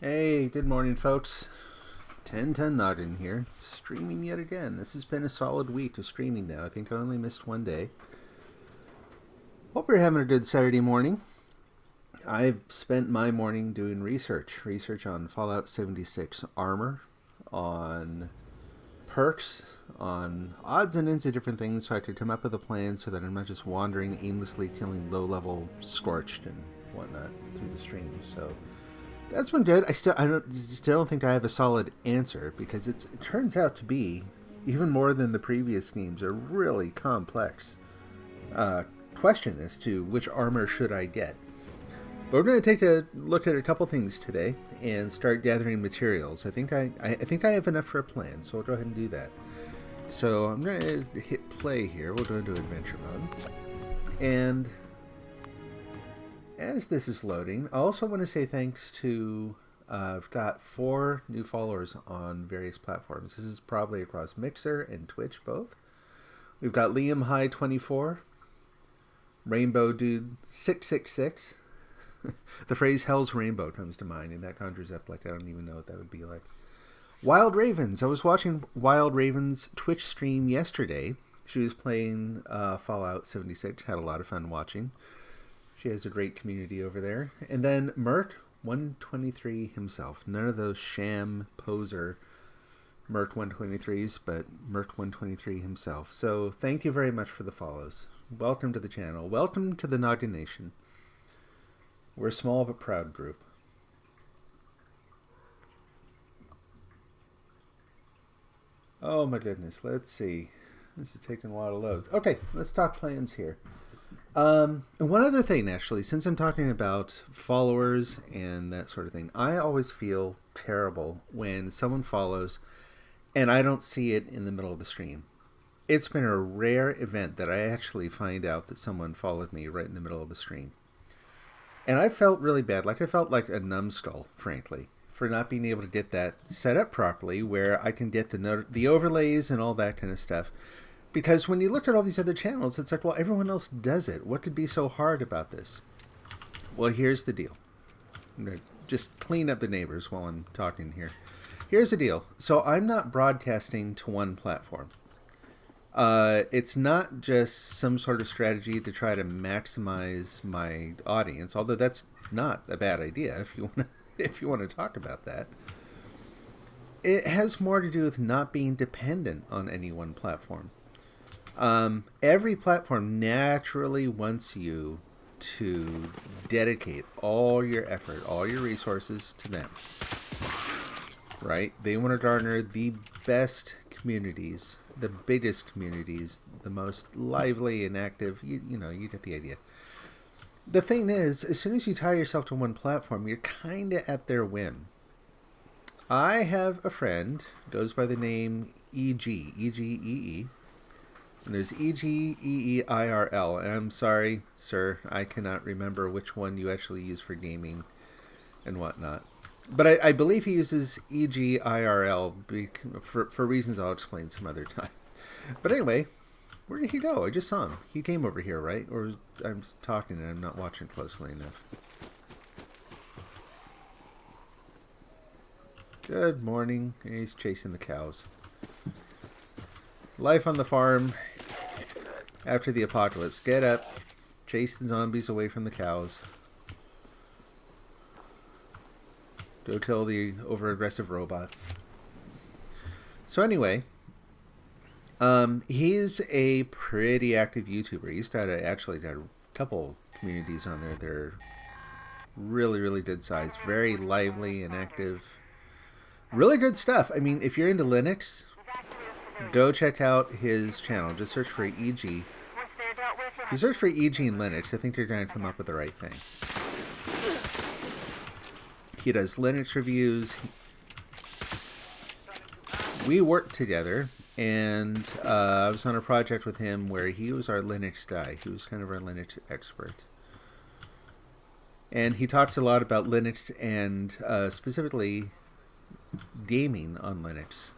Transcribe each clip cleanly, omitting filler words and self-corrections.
Hey, good morning, folks. 1010 Noggin here, streaming yet again. This has been a solid week of streaming now. I think I only missed one day. Hope you're having a good Saturday morning. I've spent my morning doing research on Fallout 76 armor, on perks, on odds and ends of different things, so I could come up with a plan so that I'm not just wandering aimlessly killing low-level Scorched and whatnot through the stream. So that's been good. I still don't think I have a solid answer because it turns out to be, even more than the previous schemes, a really complex question as to which armor should I get. But we're going to take a look at a couple things today and start gathering materials. I think I have enough for a plan, so we'll go ahead and do that. So I'm going to hit play here. We'll go into adventure mode. And as this is loading, I also want to say thanks to, I've got 4 new followers on various platforms. This is probably across Mixer and Twitch both. We've got Liam High 24, Rainbow Dude 666. The phrase Hell's Rainbow comes to mind, and that conjures up like I don't even know what that would be like. Wild Ravens. I was watching Wild Ravens' Twitch stream yesterday. She was playing Fallout 76. Had a lot of fun watching. She has a great community over there. And then Mert 123 himself. None of those sham poser Mert 123s, but Mert 123 himself. So thank you very much for the follows. Welcome to the channel. Welcome to the Noggin Nation. We're a small but proud group. Oh my goodness, let's see. This is taking a while to load. Okay, let's talk plans here. And one other thing, actually, since I'm talking about followers and that sort of thing, I always feel terrible when someone follows and I don't see it in the middle of the stream. It's been a rare event that I actually find out that someone followed me right in the middle of the stream. And I felt really bad. Like I felt like a numbskull, frankly, for not being able to get that set up properly where I can get the overlays and all that kind of stuff. Because when you look at all these other channels, it's like, well, everyone else does it. What could be so hard about this? Well, here's the deal. I'm going to just clean up the neighbors while I'm talking here. Here's the deal. So I'm not broadcasting to one platform. It's not just some sort of strategy to try to maximize my audience, although that's not a bad idea if you want to talk about that. It has more to do with not being dependent on any one platform. Every platform naturally wants you to dedicate all your effort, all your resources to them. Right? They want to garner the best communities, the biggest communities, the most lively and active. You get the idea. The thing is, as soon as you tie yourself to one platform, you're kind of at their whim. I have a friend, goes by the name E-G-E-E, and there's E-G-E-E-I-R-L, and I'm sorry, sir, I cannot remember which one you actually use for gaming and whatnot. But I believe he uses E-G-I-R-L for reasons I'll explain some other time. But anyway, where did he go? I just saw him. He came over here, right? Or I'm talking and I'm not watching closely enough. Good morning. He's chasing the cows. Life on the farm after the apocalypse. Get up. Chase the zombies away from the cows. Go kill the over-aggressive robots. So anyway, he's a pretty active YouTuber. He's actually got a couple communities on there that are really, really good size. Very lively and active. Really good stuff. I mean, if you're into Linux, go check out his channel. Just search for EG. If you search for EG in Linux, I think you're going to come up with the right thing. He does Linux reviews. We worked together, and I was on a project with him where he was our Linux guy. He was kind of our Linux expert. And he talks a lot about Linux and specifically gaming on Linux,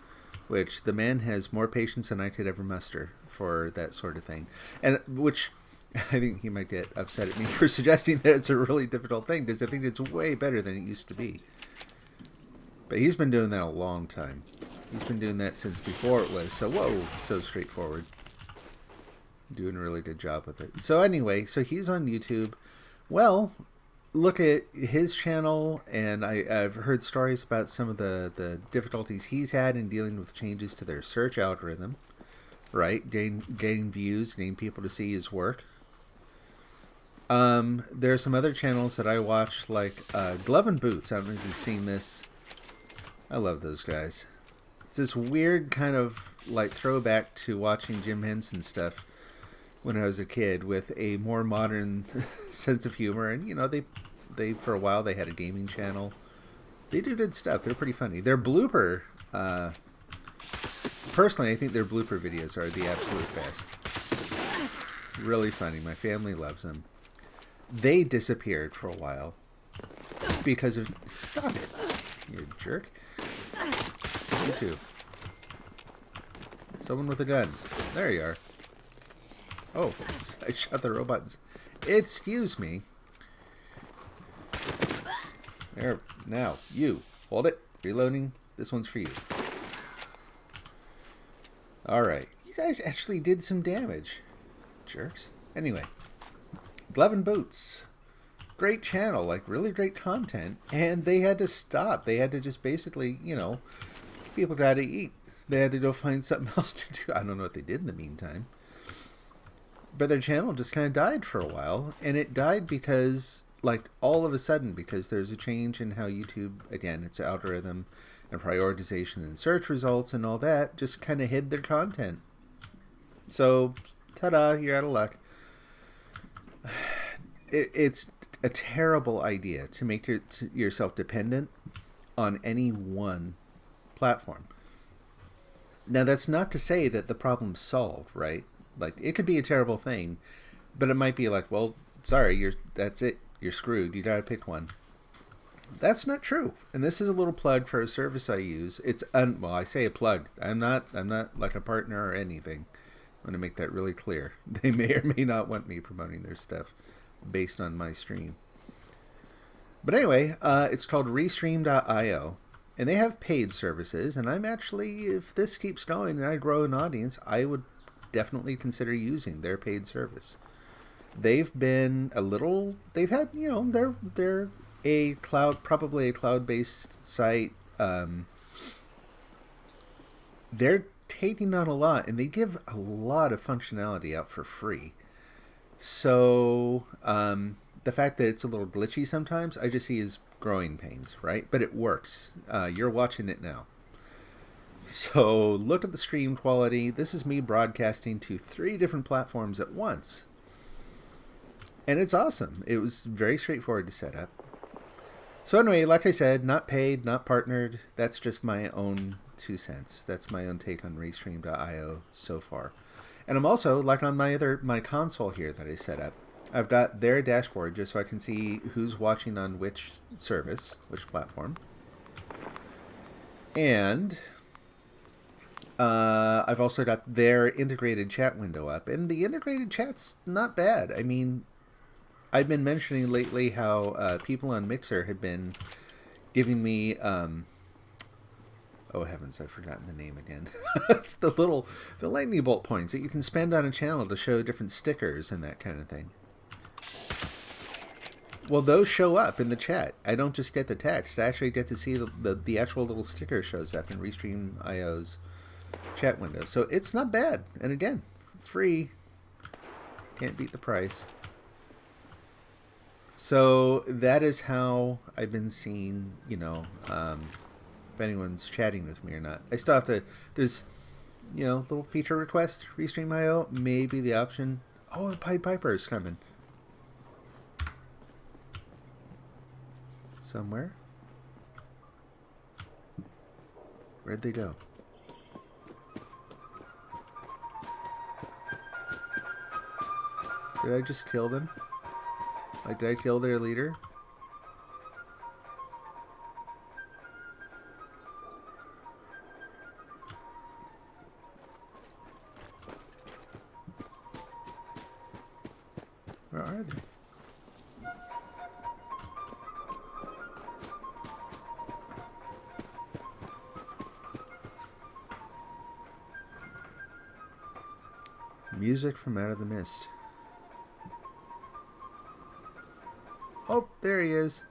which the man has more patience than I could ever muster for that sort of thing. And which I think he might get upset at me for suggesting that it's a really difficult thing, because I think it's way better than it used to be. But he's been doing that a long time. He's been doing that since before it was so straightforward. Doing a really good job with it. So anyway, so he's on YouTube. Well, look at his channel, and I've heard stories about some of the difficulties he's had in dealing with changes to their search algorithm, right? Getting views, getting people to see his work. There are some other channels that I watch, like Glove and Boots. I don't know if you've seen this. I love those guys. It's this weird kind of like throwback to watching Jim Henson stuff when I was a kid, with a more modern sense of humor. And you know, they for a while they had a gaming channel. They do good stuff. They're pretty funny. Their blooper, personally, I think their blooper videos are the absolute best. Really funny. My family loves them. They disappeared for a while because of... Stop it, you jerk. You too. Someone with a gun. There you are. Oh, I shot the robots. Excuse me. There. Now, you. Hold it. Reloading. This one's for you. Alright. You guys actually did some damage. Jerks. Anyway. Glove and Boots. Great channel. Like, really great content. And they had to stop. They had to just basically, you know, people got to eat. They had to go find something else to do. I don't know what they did in the meantime. But their channel just kind of died for a while. And it died because, like, all of a sudden, because there's a change in how YouTube, again, its algorithm and prioritization and search results and all that, just kind of hid their content. So, ta-da, you're out of luck. It's a terrible idea to make yourself dependent on any one platform. Now, that's not to say that the problem's solved, right? Like, it could be a terrible thing, but it might be like, well, sorry, that's it. You're screwed. You gotta pick one. That's not true. And this is a little plug for a service I use. It's well, I say a plug. I'm not like a partner or anything. I want to make that really clear. They may or may not want me promoting their stuff based on my stream. But anyway, it's called Restreamed IO. And they have paid services, and I'm actually, if this keeps going and I grow an audience, I would definitely consider using their paid service. They've been they've had, you know, they're a probably a cloud-based site. They're taking on a lot, and they give a lot of functionality out for free. So, the fact that it's a little glitchy sometimes, I just see as growing pains, right? But it works. You're watching it now. So look at the stream quality. This is me broadcasting to 3 different platforms at once. And it's awesome. It was very straightforward to set up. So anyway, like I said, not paid, not partnered. That's just my own 2 cents. That's my own take on Restreamed.io so far. And I'm also, like on my console here that I set up, I've got their dashboard just so I can see who's watching on which service, which platform. And I've also got their integrated chat window up. And the integrated chat's not bad. I mean, I've been mentioning lately how people on Mixer have been giving me... oh heavens, I've forgotten the name again. It's the lightning bolt points that you can spend on a channel to show different stickers and that kind of thing. Well, those show up in the chat. I don't just get the text. I actually get to see the actual little sticker shows up in Restream IO's chat window. So it's not bad. And again, free. Can't beat the price. So that is how I've been seeing, you know, if anyone's chatting with me or not. I still have to, there's, you know, little feature request, Restream IO, maybe the option. Oh, the Pied Piper is coming. Somewhere. Where'd they go? Did I just kill them? Like, did I kill their leader? Where are they? Music from Out of the Mist. Oh, there he is.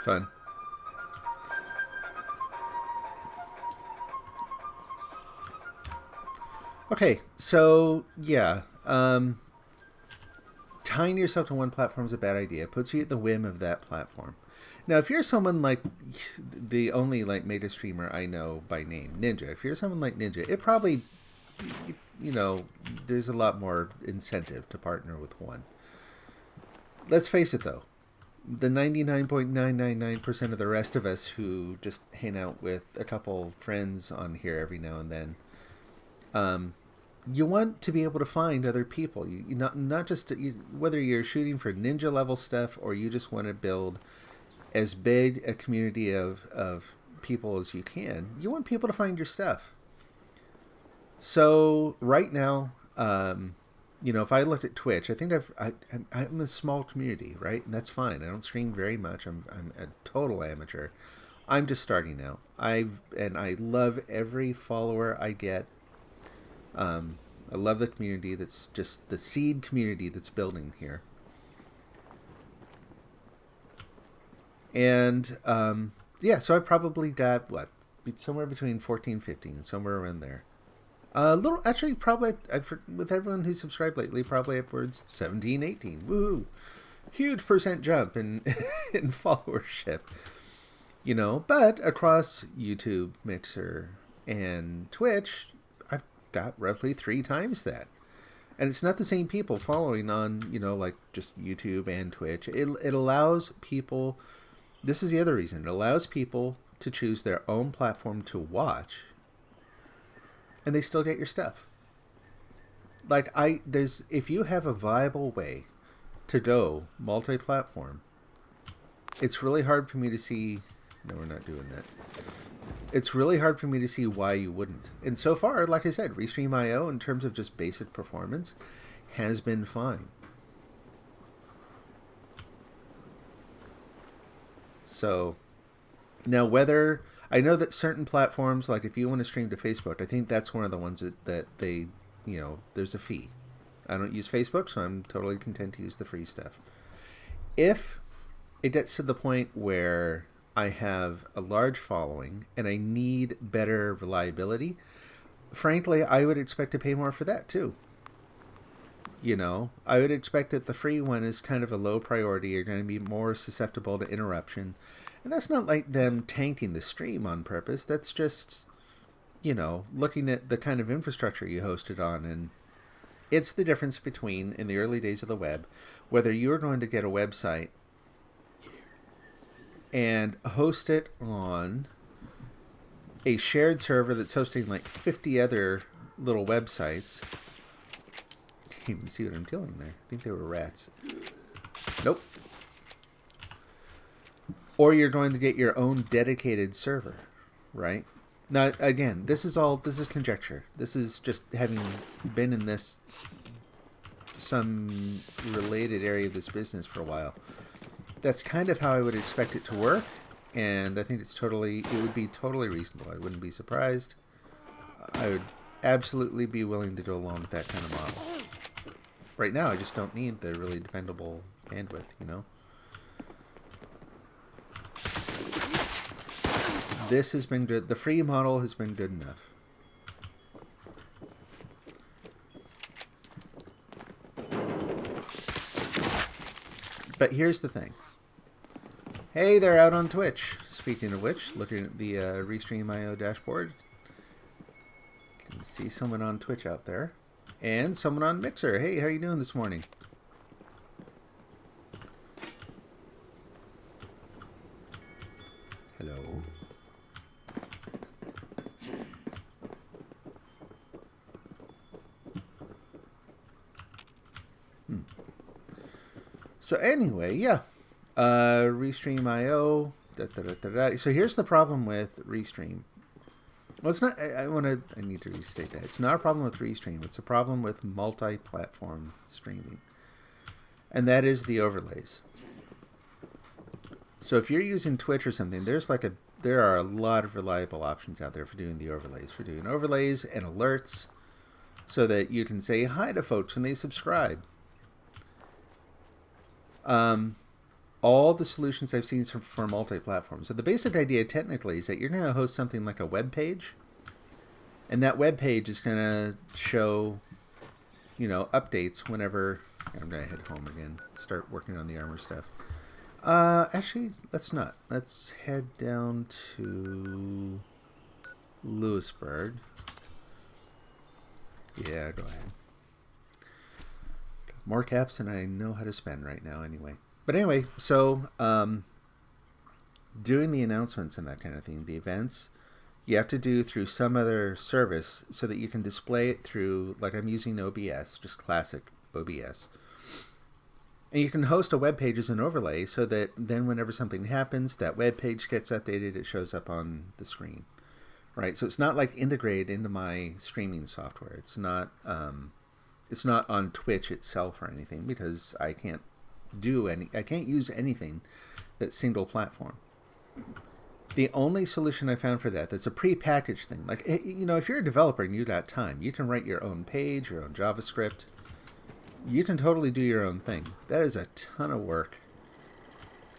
Fun. Okay, so yeah, tying yourself to one platform is a bad idea. It puts you at the whim of that platform. Now, if you're someone like the only like meta streamer I know by name, Ninja, if you're someone like Ninja, it probably, you know, there's a lot more incentive to partner with one. Let's face it, though. The 99.999% of the rest of us who just hang out with a couple friends on here every now and then, you want to be able to find other people. You not just whether you're shooting for ninja level stuff or you just want to build as big a community of people as you can. You want people to find your stuff. So right now, you know, if I looked at Twitch, I think I'm a small community, right? And that's fine. I don't stream very much. I'm a total amateur. I'm just starting out. I love every follower I get. I love the community. That's just the seed community that's building here. And yeah, so I probably got what, somewhere between 14, 15, somewhere around there. A little, actually, probably with everyone who's subscribed lately, probably upwards 17, 18. Woohoo! Huge percent jump in in followership. You know, but across YouTube, Mixer, and Twitch, I've got roughly 3 times that. And it's not the same people following on, you know, like just YouTube and Twitch. It allows people, this is the other reason, it allows people to choose their own platform to watch, and they still get your stuff. Like, if you have a viable way to go multi-platform, it's really hard for me to see, no, we're not doing that. It's really hard for me to see why you wouldn't. And so far, like I said, Restream IO, in terms of just basic performance, has been fine. So, now whether, I know that certain platforms, like if you want to stream to Facebook, I think that's one of the ones that they, you know, there's a fee. I don't use Facebook, so I'm totally content to use the free stuff. If it gets to the point where I have a large following and I need better reliability, frankly, I would expect to pay more for that too. You know, I would expect that the free one is kind of a low priority. You're going to be more susceptible to interruption. And that's not like them tanking the stream on purpose. That's just, you know, looking at the kind of infrastructure you hosted on. And it's the difference between, in the early days of the web, whether you're going to get a website and host it on a shared server that's hosting like 50 other little websites. Can't even see what I'm killing there. I think they were rats. Nope. Or you're going to get your own dedicated server, right? Now, again, this is conjecture. This is just having been in some related area of this business for a while. That's kind of how I would expect it to work, and I think it would be totally reasonable. I wouldn't be surprised. I would absolutely be willing to go along with that kind of model. Right now, I just don't need the really dependable bandwidth, you know? This has been good. The free model has been good enough. But here's the thing. Hey, they're out on Twitch. Speaking of which, looking at the Restream IO dashboard, you can see someone on Twitch out there. And someone on Mixer. Hey, how are you doing this morning? Hello. So anyway, yeah. Restream IO. So here's the problem with Restream. Well, it's not. I need to restate that. It's not a problem with Restream. It's a problem with multi-platform streaming, and that is the overlays. So if you're using Twitch or something, there are a lot of reliable options out there for doing the overlays. For doing overlays and alerts, so that you can say hi to folks when they subscribe. All the solutions I've seen for multi-platform. So the basic idea technically is that you're going to host something like a web page, and that web page is going to show, updates whenever. I'm going to head home again, start working on the armor stuff. Actually, let's not. Let's head down to Lewisburg. Yeah, go ahead. More caps than I know how to spend right now anyway. But anyway, so doing the announcements and that kind of thing, the events, you have to do through some other service so that you can display it through, like I'm using OBS, just classic OBS. And you can host a web page as an overlay so that then whenever something happens, that web page gets updated, it shows up on the screen. Right? So it's not like integrated into my streaming software. It's not on Twitch itself or anything, because I can't use anything that's single platform. The only solution I found for that's a pre-packaged thing. Like, if you're a developer and you got time, you can write your own page, your own JavaScript. You can totally do your own thing. That is a ton of work.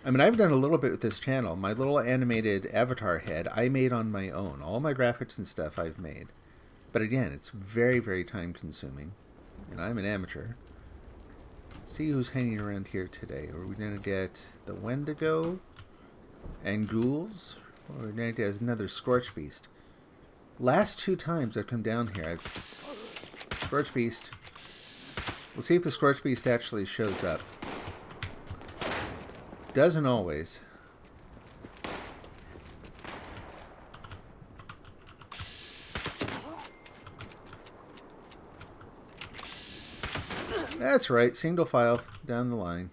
I mean, I've done a little bit with this channel. My little animated avatar head I made on my own. All my graphics and stuff I've made. But again, it's very, very time consuming. And I'm an amateur. Let's see who's hanging around here today. Are we going to get the Wendigo and ghouls? Or are we going to get another Scorched Beast? Last 2 times I've come down here, Scorched Beast. We'll see if the Scorched Beast actually shows up. Doesn't always. That's right, single file down the line.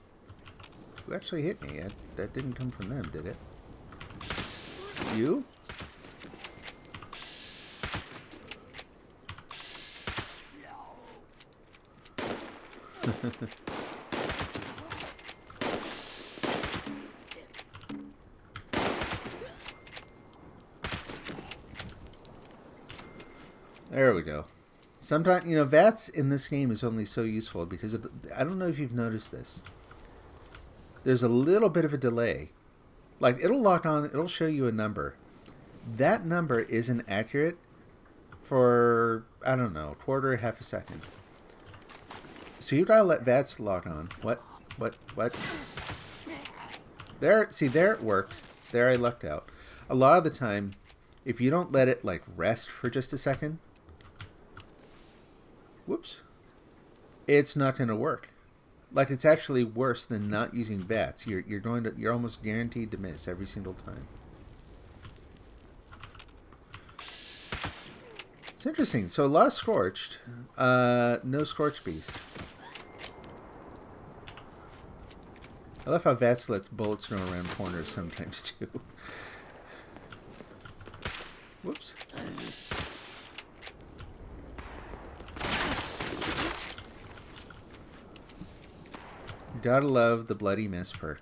Who actually hit me? That didn't come from them, did it? You? There we go. Sometimes, VATS in this game is only so useful because of I don't know if you've noticed this. There's a little bit of a delay. Like, it'll lock on, it'll show you a number. That number isn't accurate for, I don't know, quarter, half a second. So you gotta let VATS lock on. What? There, see, there it worked. There I lucked out. A lot of the time, if you don't let it, like, rest for just a second, whoops, it's not going to work. Like, it's actually worse than not using VATS. You're almost guaranteed to miss every single time. It's interesting. So a lot of Scorched, no Scorched Beast. I love how VATS lets bullets go around corners sometimes too. Whoops. Gotta love the bloody miss perk.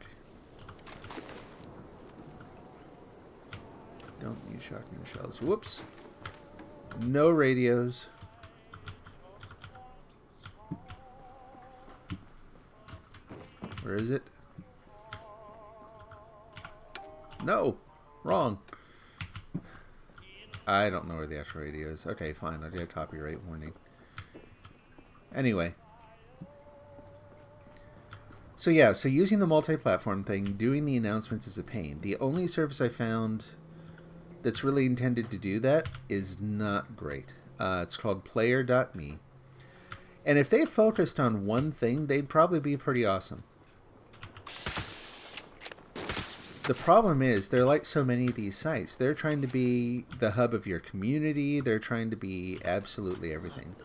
Don't use shotgun shells. Whoops. No radios. Where is it? No! Wrong. I don't know where the actual radio is. Okay, fine. I'll get a copyright warning. Anyway. So yeah, so using the multi-platform thing, doing the announcements is a pain. The only service I found that's really intended to do that is not great. It's called player.me. And if they focused on one thing, they'd probably be pretty awesome. The problem is, they're like so many of these sites. They're trying to be the hub of your community. They're trying to be absolutely everything.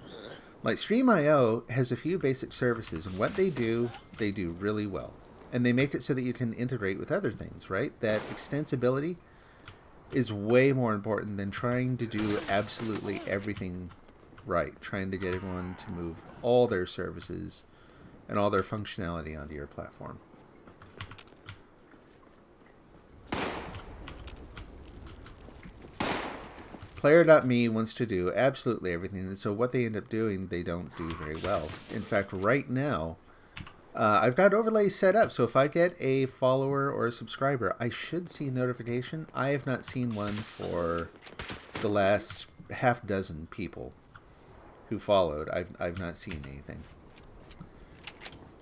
Like, Restreamed IO has a few basic services, and what they do really well. And they make it so that you can integrate with other things, right? That extensibility is way more important than trying to do absolutely everything right, trying to get everyone to move all their services and all their functionality onto your platform. Player.me wants to do absolutely everything, and so what they end up doing, they don't do very well. In fact, right now, I've got overlays set up, so if I get a follower or a subscriber, I should see a notification. I have not seen one for the last half dozen people who followed. I've not seen anything.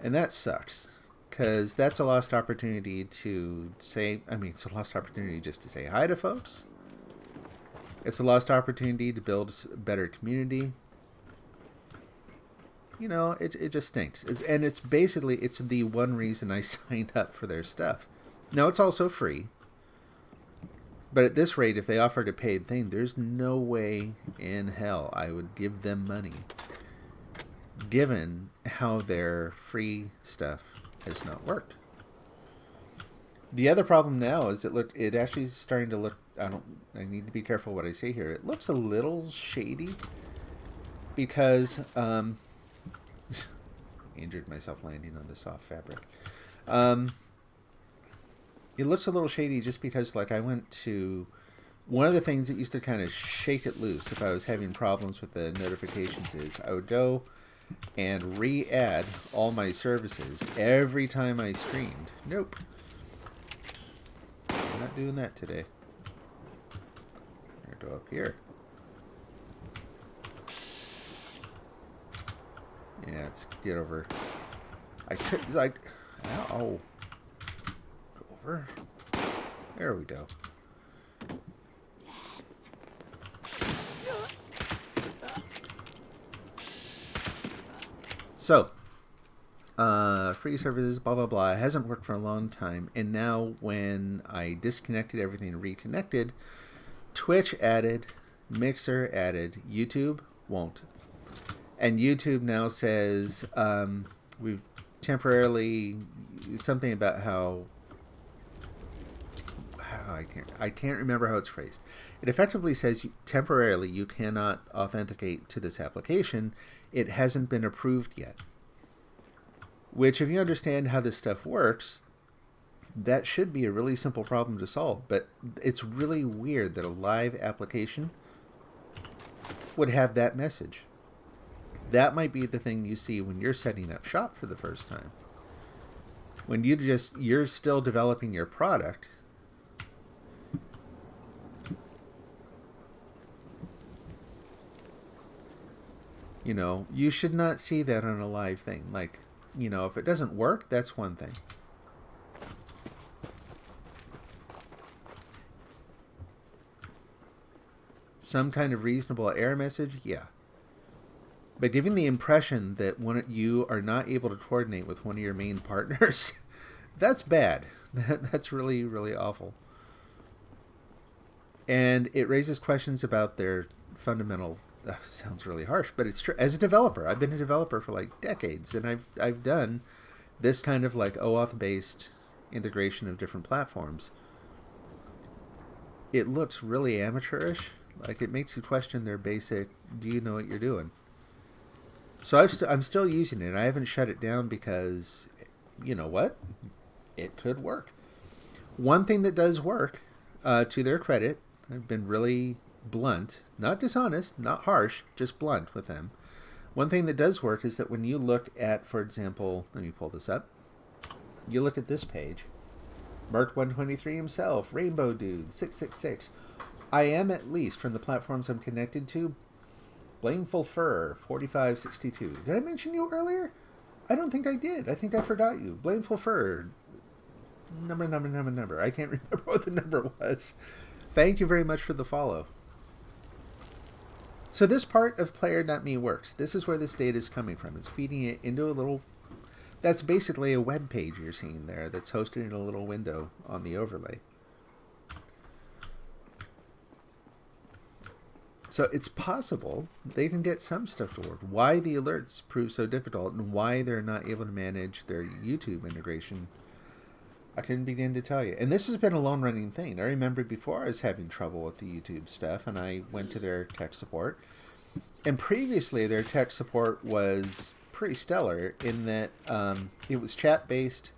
And that sucks, because that's a lost opportunity to say, I mean, it's a lost opportunity just to say hi to folks. It's a lost opportunity to build a better community. You know, it just stinks. It's basically, it's the one reason I signed up for their stuff. Now, it's also free. But at this rate, if they offered a paid thing, there's no way in hell I would give them money, given how their free stuff has not worked. The other problem now is it actually is starting to look, I need to be careful what I say here. It looks a little shady because, injured myself landing on the soft fabric. It looks a little shady just because, like, I went to one of the things that used to kind of shake it loose if I was having problems with the notifications is I would go and re-add all my services every time I streamed. Nope. I'm not doing that today. I'm gonna go up here. Yeah, let's get over. I could, like, ow. Go over. There we go. So, free services, blah, blah, blah. It hasn't worked for a long time. And now when I disconnected everything and reconnected, Twitch added, Mixer added, YouTube won't. And YouTube now says we've temporarily, something about how I can't remember how it's phrased. It effectively says temporarily you cannot authenticate to this application. It hasn't been approved yet. Which, if you understand how this stuff works, that should be a really simple problem to solve. But it's really weird that a live application would have that message. That might be the thing you see when you're setting up shop for the first time. When you're still developing your product. You know, you should not see that on a live thing. Like, you know, if it doesn't work, that's one thing. Some kind of reasonable error message, yeah. But giving the impression that you are not able to coordinate with one of your main partners, that's bad. That's really, really awful. And it raises questions about their fundamental. Sounds really harsh, but it's true. As a developer, I've been a developer for like decades, and I've done this kind of like OAuth-based integration of different platforms. It looks really amateurish. Like, it makes you question their basic, do you know what you're doing? So I'm still using it. I haven't shut it down because, you know what? It could work. One thing that does work, to their credit, I've been really blunt, not dishonest, not harsh, just blunt with them. One thing that does work is that when you look at, for example, let me pull this up. You look at this page. Merc123 himself, Rainbow Dude, 666. I am, at least from the platforms I'm connected to, Blameful Fur, 4562. Did I mention you earlier? I don't think I did. I think I forgot you. Blameful Fur. Number. I can't remember what the number was. Thank you very much for the follow. So this part of player.me works. This is where this data is coming from. It's feeding it into a little... That's basically a web page you're seeing there that's hosted in a little window on the overlay. So it's possible they can get some stuff to work. Why the alerts prove so difficult and why they're not able to manage their YouTube integration, I couldn't begin to tell you. And this has been a long-running thing. I remember before I was having trouble with the YouTube stuff, and I went to their tech support. And previously, their tech support was pretty stellar in that it was chat-based,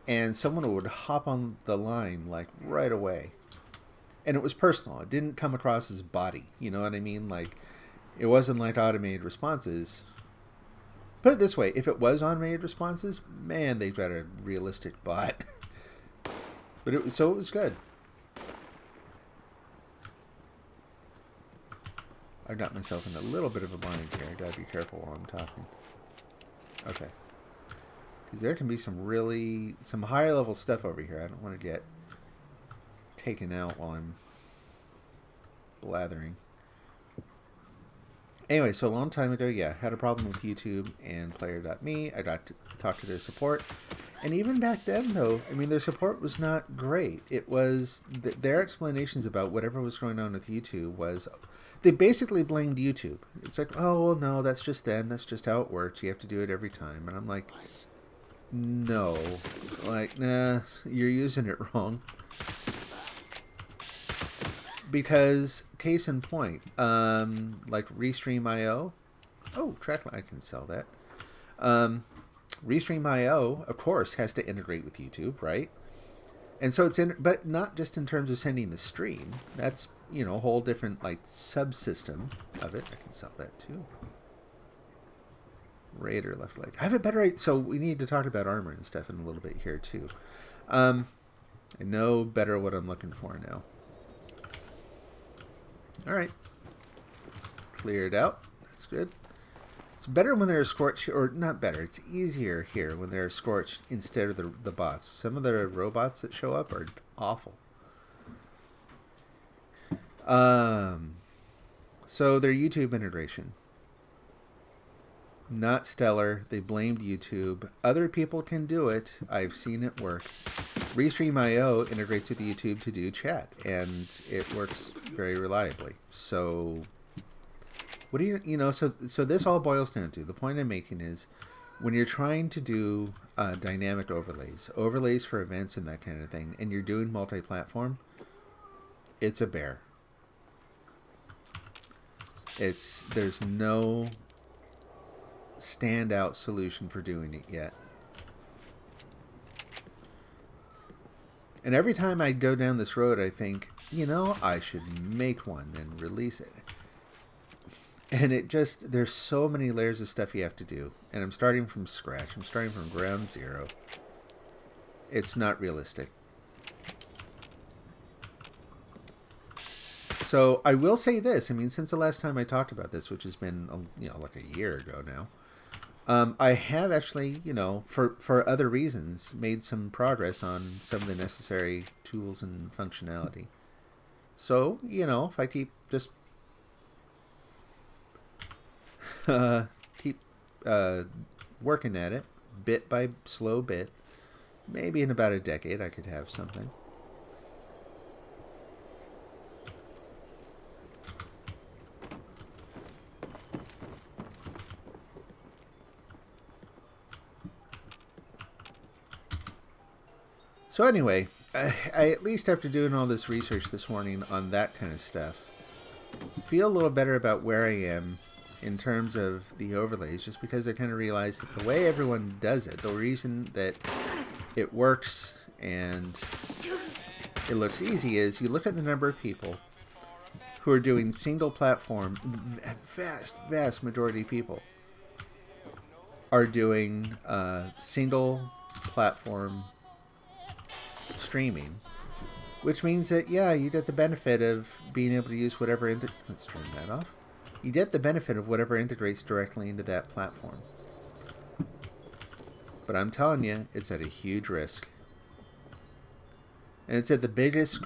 and someone would hop on the line, like, right away. And it was personal. It didn't come across as body. You know what I mean? Like, it wasn't like automated responses. Put it this way, if it was automated responses, man, they've got a realistic bot. But it was good. I got myself in a little bit of a bind here. I gotta be careful while I'm talking. Okay. Because there can be some higher level stuff over here. I don't want to get taken out while I'm blathering. Anyway, so a long time ago, yeah, had a problem with YouTube and Player.me. I got to talk to their support. And even back then, though, I mean, their support was not great. It was, their explanations about whatever was going on with YouTube was, they basically blamed YouTube. It's like, oh, well, no, that's just them. That's just how it works. You have to do it every time. And I'm like, no. Like, nah, you're using it wrong. Because, case in point, like Restream IO. Oh, Trackline, I can sell that. Restream IO, of course, has to integrate with YouTube, right? And so it's in, but not just in terms of sending the stream. That's, you know, a whole different, like, subsystem of it. I can sell that too. Raider left leg. I have a better, so we need to talk about armor and stuff in a little bit here too. I know better what I'm looking for now. Alright. Cleared out. That's good. It's better when they're scorched, or not better, it's easier here when they're scorched instead of the bots. Some of the robots that show up are awful. So their YouTube integration. Not stellar. They blamed YouTube. Other people can do it. I've seen it work. Restream IO integrates with YouTube to do chat, and it works very reliably. So, what do you know? So this all boils down to, the point I'm making is, when you're trying to do dynamic overlays for events and that kind of thing, and you're doing multi-platform, it's a bear. There's no standout solution for doing it yet. And every time I go down this road, I think, you know, I should make one and release it. And it just, there's so many layers of stuff you have to do. And I'm starting from scratch. I'm starting from ground zero. It's not realistic. So I will say this. I mean, since the last time I talked about this, which has been, you know, like a year ago now, I have actually, you know, for other reasons, made some progress on some of the necessary tools and functionality. So, you know, if I keep just keep working at it, bit by slow bit, maybe in about a decade I could have something. So anyway, I at least after doing all this research this morning on that kind of stuff, feel a little better about where I am in terms of the overlays, just because I kind of realized that the way everyone does it, the reason that it works and it looks easy is you look at the number of people who are doing single platform, vast majority of people are doing single platform streaming, which means that, yeah, you get the benefit of being able to use whatever let's turn that off. You get the benefit of whatever integrates directly into that platform. But I'm telling you, it's at a huge risk. And it's at the biggest,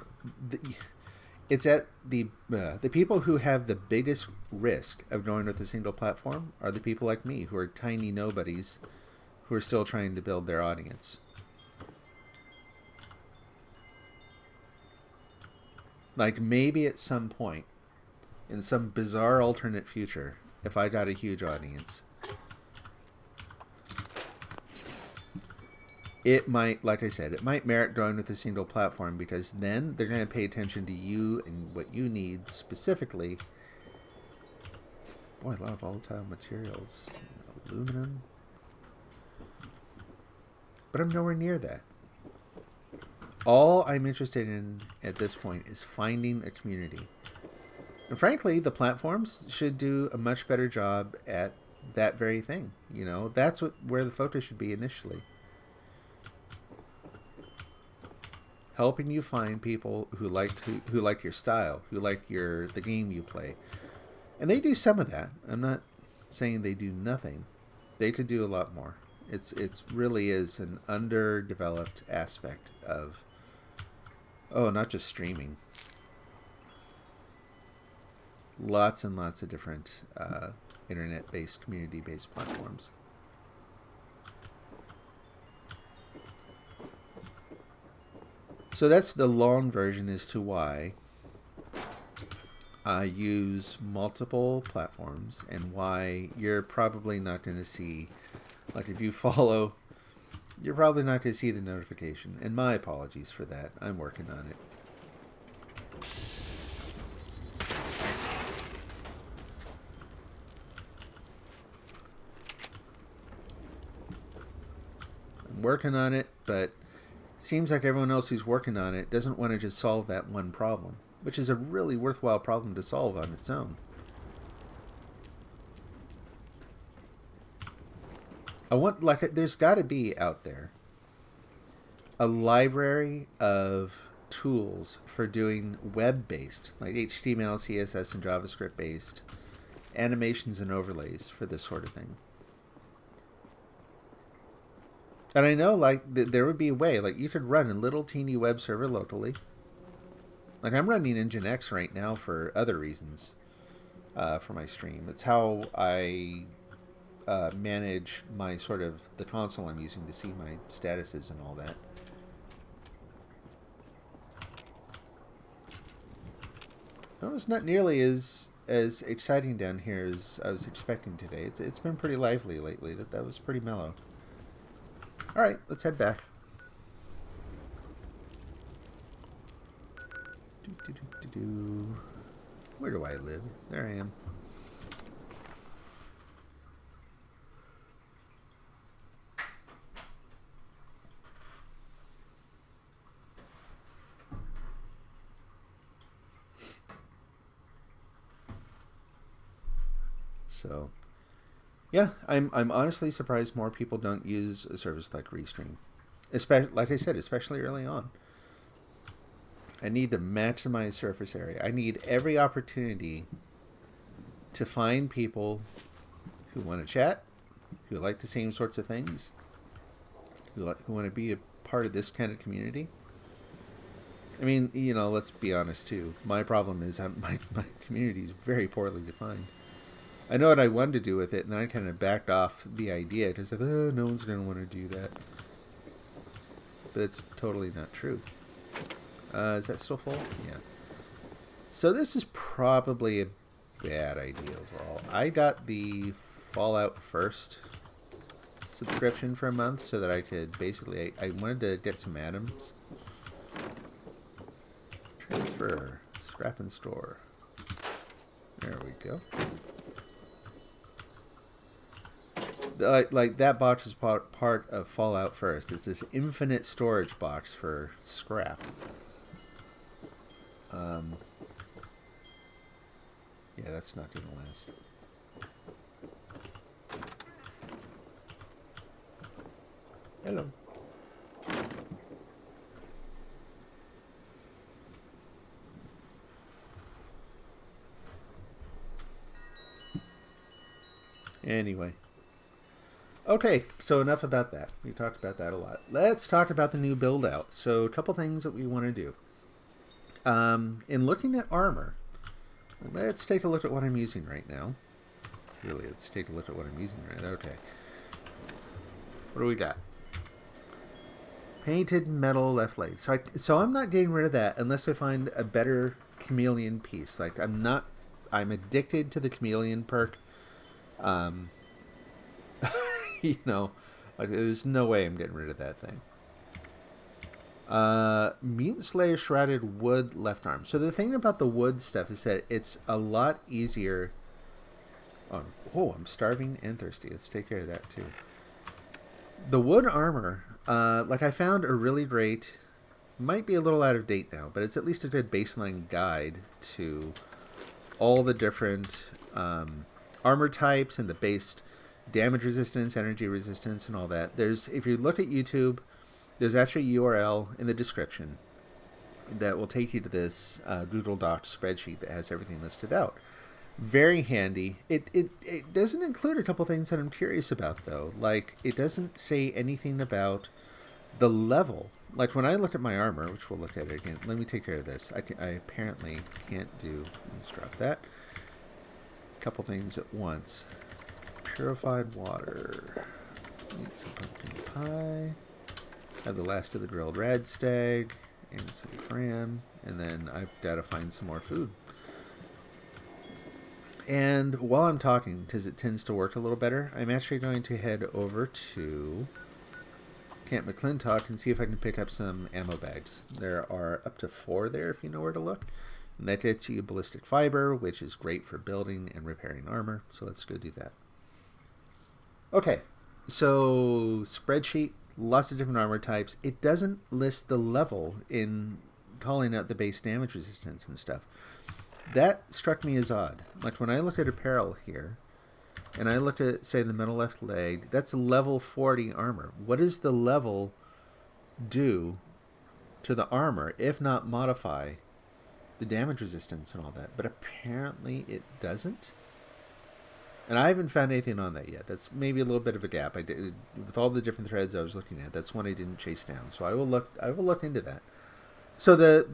it's at the people who have the biggest risk of going with a single platform are the people like me, who are tiny nobodies who are still trying to build their audience. Like, maybe at some point, in some bizarre alternate future, if I got a huge audience, it might, like I said, it might merit going with a single platform, because then they're going to pay attention to you and what you need specifically. Boy, a lot of volatile materials. Aluminum. But I'm nowhere near that. All I'm interested in at this point is finding a community. And frankly, the platforms should do a much better job at that very thing. You know, that's where the focus should be initially. Helping you find people who like your style, who like the game you play. And they do some of that. I'm not saying they do nothing. They could do a lot more. It's really is an underdeveloped aspect of, not just streaming. Lots and lots of different internet-based, community-based platforms. So that's the long version as to why I use multiple platforms, and why you're probably not going to see, like if you follow, you're probably not going to see the notification. And my apologies for that. I'm working on it. Working on it, but it seems like everyone else who's working on it doesn't want to just solve that one problem, which is a really worthwhile problem to solve on its own. There's got to be out there a library of tools for doing web-based, like HTML, CSS, and JavaScript-based animations and overlays for this sort of thing. And I know, there would be a way, you could run a little teeny web server locally. Like, I'm running Nginx right now for other reasons for my stream. It's how I manage my the console I'm using to see my statuses and all that. No, it's not nearly as exciting down here as I was expecting today. It's been pretty lively lately. That was pretty mellow. All right, let's head back. Where do I live? There I am. So, yeah, I'm honestly surprised more people don't use a service like Restream. Like I said, especially early on. I need to maximize surface area. I need every opportunity to find people who want to chat, who like the same sorts of things, who want to be a part of this kind of community. I mean, let's be honest too. My problem is my community is very poorly defined. I know what I wanted to do with it, and then I kind of backed off the idea because I thought, no one's going to want to do that. But it's totally not true. Is that still full? Yeah. So this is probably a bad idea overall. I got the Fallout First subscription for a month so that I could basically, I wanted to get some atoms. Transfer, scrap and store. There we go. Like that box is part of Fallout First. It's this infinite storage box for scrap. Yeah, that's not gonna last. Hello. Anyway. Okay, so enough about that. We talked about that a lot. Let's talk about the new build out. So a couple things that we want to do. In looking at armor, let's take a look at what I'm using right now. Really, let's take a look at what I'm using right now. Okay. What do we got? Painted metal left leg. So I'm not getting rid of that unless I find a better chameleon piece. I'm addicted to the chameleon perk. There's no way I'm getting rid of that thing. Mutant Slayer Shrouded Wood left arm. So the thing about the wood stuff is that it's a lot easier. Oh, I'm starving and thirsty. Let's take care of that too. The wood armor, like I found a really great, might be a little out of date now, but it's at least a good baseline guide to all the different armor types and the base damage resistance, energy resistance, and all that. If you look at YouTube, there's actually a URL in the description that will take you to this Google Docs spreadsheet that has everything listed out. Very handy. It doesn't include a couple things that I'm curious about, though. Like, it doesn't say anything about the level. Like, when I look at my armor, which we'll look at it again. Let me take care of this. I apparently can't do... Let's drop that. A couple things at once. Purified water. Need some pumpkin pie. Have the last of the grilled rad stag. And some cram. And then I've got to find some more food. And while I'm talking, because it tends to work a little better, I'm actually going to head over to Camp McClintock and see if I can pick up some ammo bags. There are up to 4 there if you know where to look. And that gets you ballistic fiber, which is great for building and repairing armor. So let's go do that. Okay, so spreadsheet, lots of different armor types. It doesn't list the level in calling out the base damage resistance and stuff. That struck me as odd. Like when I look at apparel here, and I look at, say, the middle left leg, that's level 40 armor. What does the level do to the armor, if not modify the damage resistance and all that? But apparently it doesn't. And I haven't found anything on that yet. That's maybe a little bit of a gap. I did, with all the different threads I was looking at, that's one I didn't chase down. So I will look into that. So the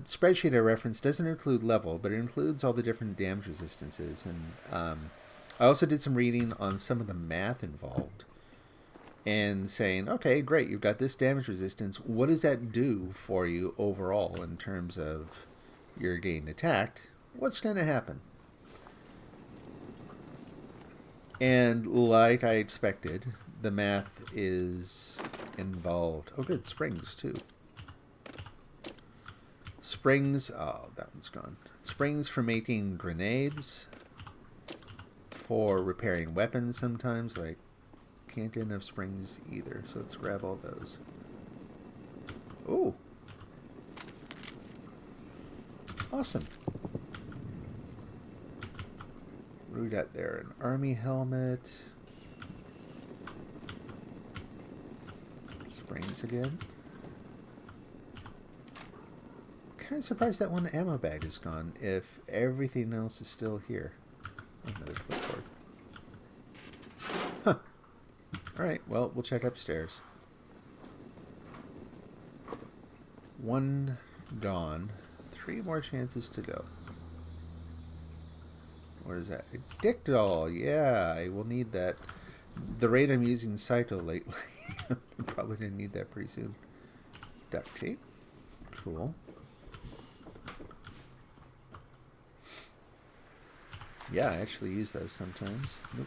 spreadsheet I referenced doesn't include level, but it includes all the different damage resistances. And I also did some reading on some of the math involved and saying, okay, great, you've got this damage resistance. What does that do for you overall in terms of you're getting attacked? What's going to happen? And like I expected, the math is involved. Oh, good, springs too. Springs, oh, that one's gone. Springs for making grenades, for repairing weapons sometimes. Like, can't get enough springs either, so let's grab all those. Ooh. Awesome. What do we got there? An army helmet. Springs again. Kind of surprised that one ammo bag is gone if everything else is still here. Another clipboard. Huh. Alright, well, we'll check upstairs. 1 gone. 3 more chances to go. What is that? A dick doll. Yeah, I will need that. The rate I'm using Saito lately. I'm probably going to need that pretty soon. Duct tape. Cool. Yeah, I actually use those sometimes. Nope.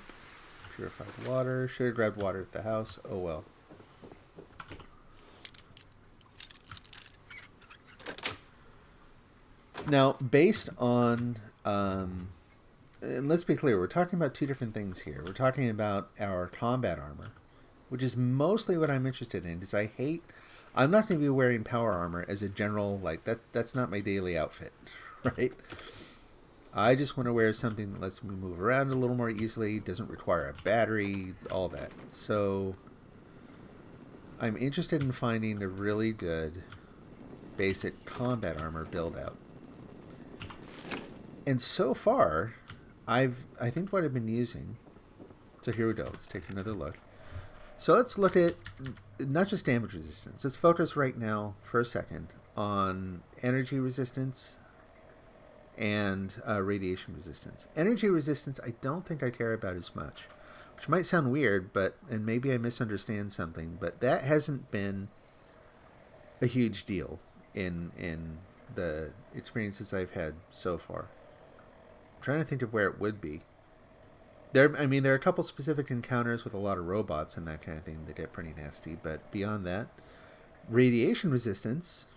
Purified water. Should have grabbed water at the house. Oh well. Now, based on... and let's be clear, we're talking about 2 different things here. We're talking about our combat armor, which is mostly what I'm interested in, because I'm not going to be wearing power armor as a general, like, that's not my daily outfit, right? I just want to wear something that lets me move around a little more easily, doesn't require a battery, all that. So I'm interested in finding a really good basic combat armor build out. And so far, I think what I've been using, so here we go, let's take another look. So let's look at not just damage resistance, let's focus right now for a second on energy resistance and radiation resistance. Energy resistance I don't think I care about as much, which might sound weird, and maybe I misunderstand something, but that hasn't been a huge deal in the experiences I've had so far. I'm trying to think of where it would be. There are a couple specific encounters with a lot of robots and that kind of thing that get pretty nasty, but beyond that, radiation resistance,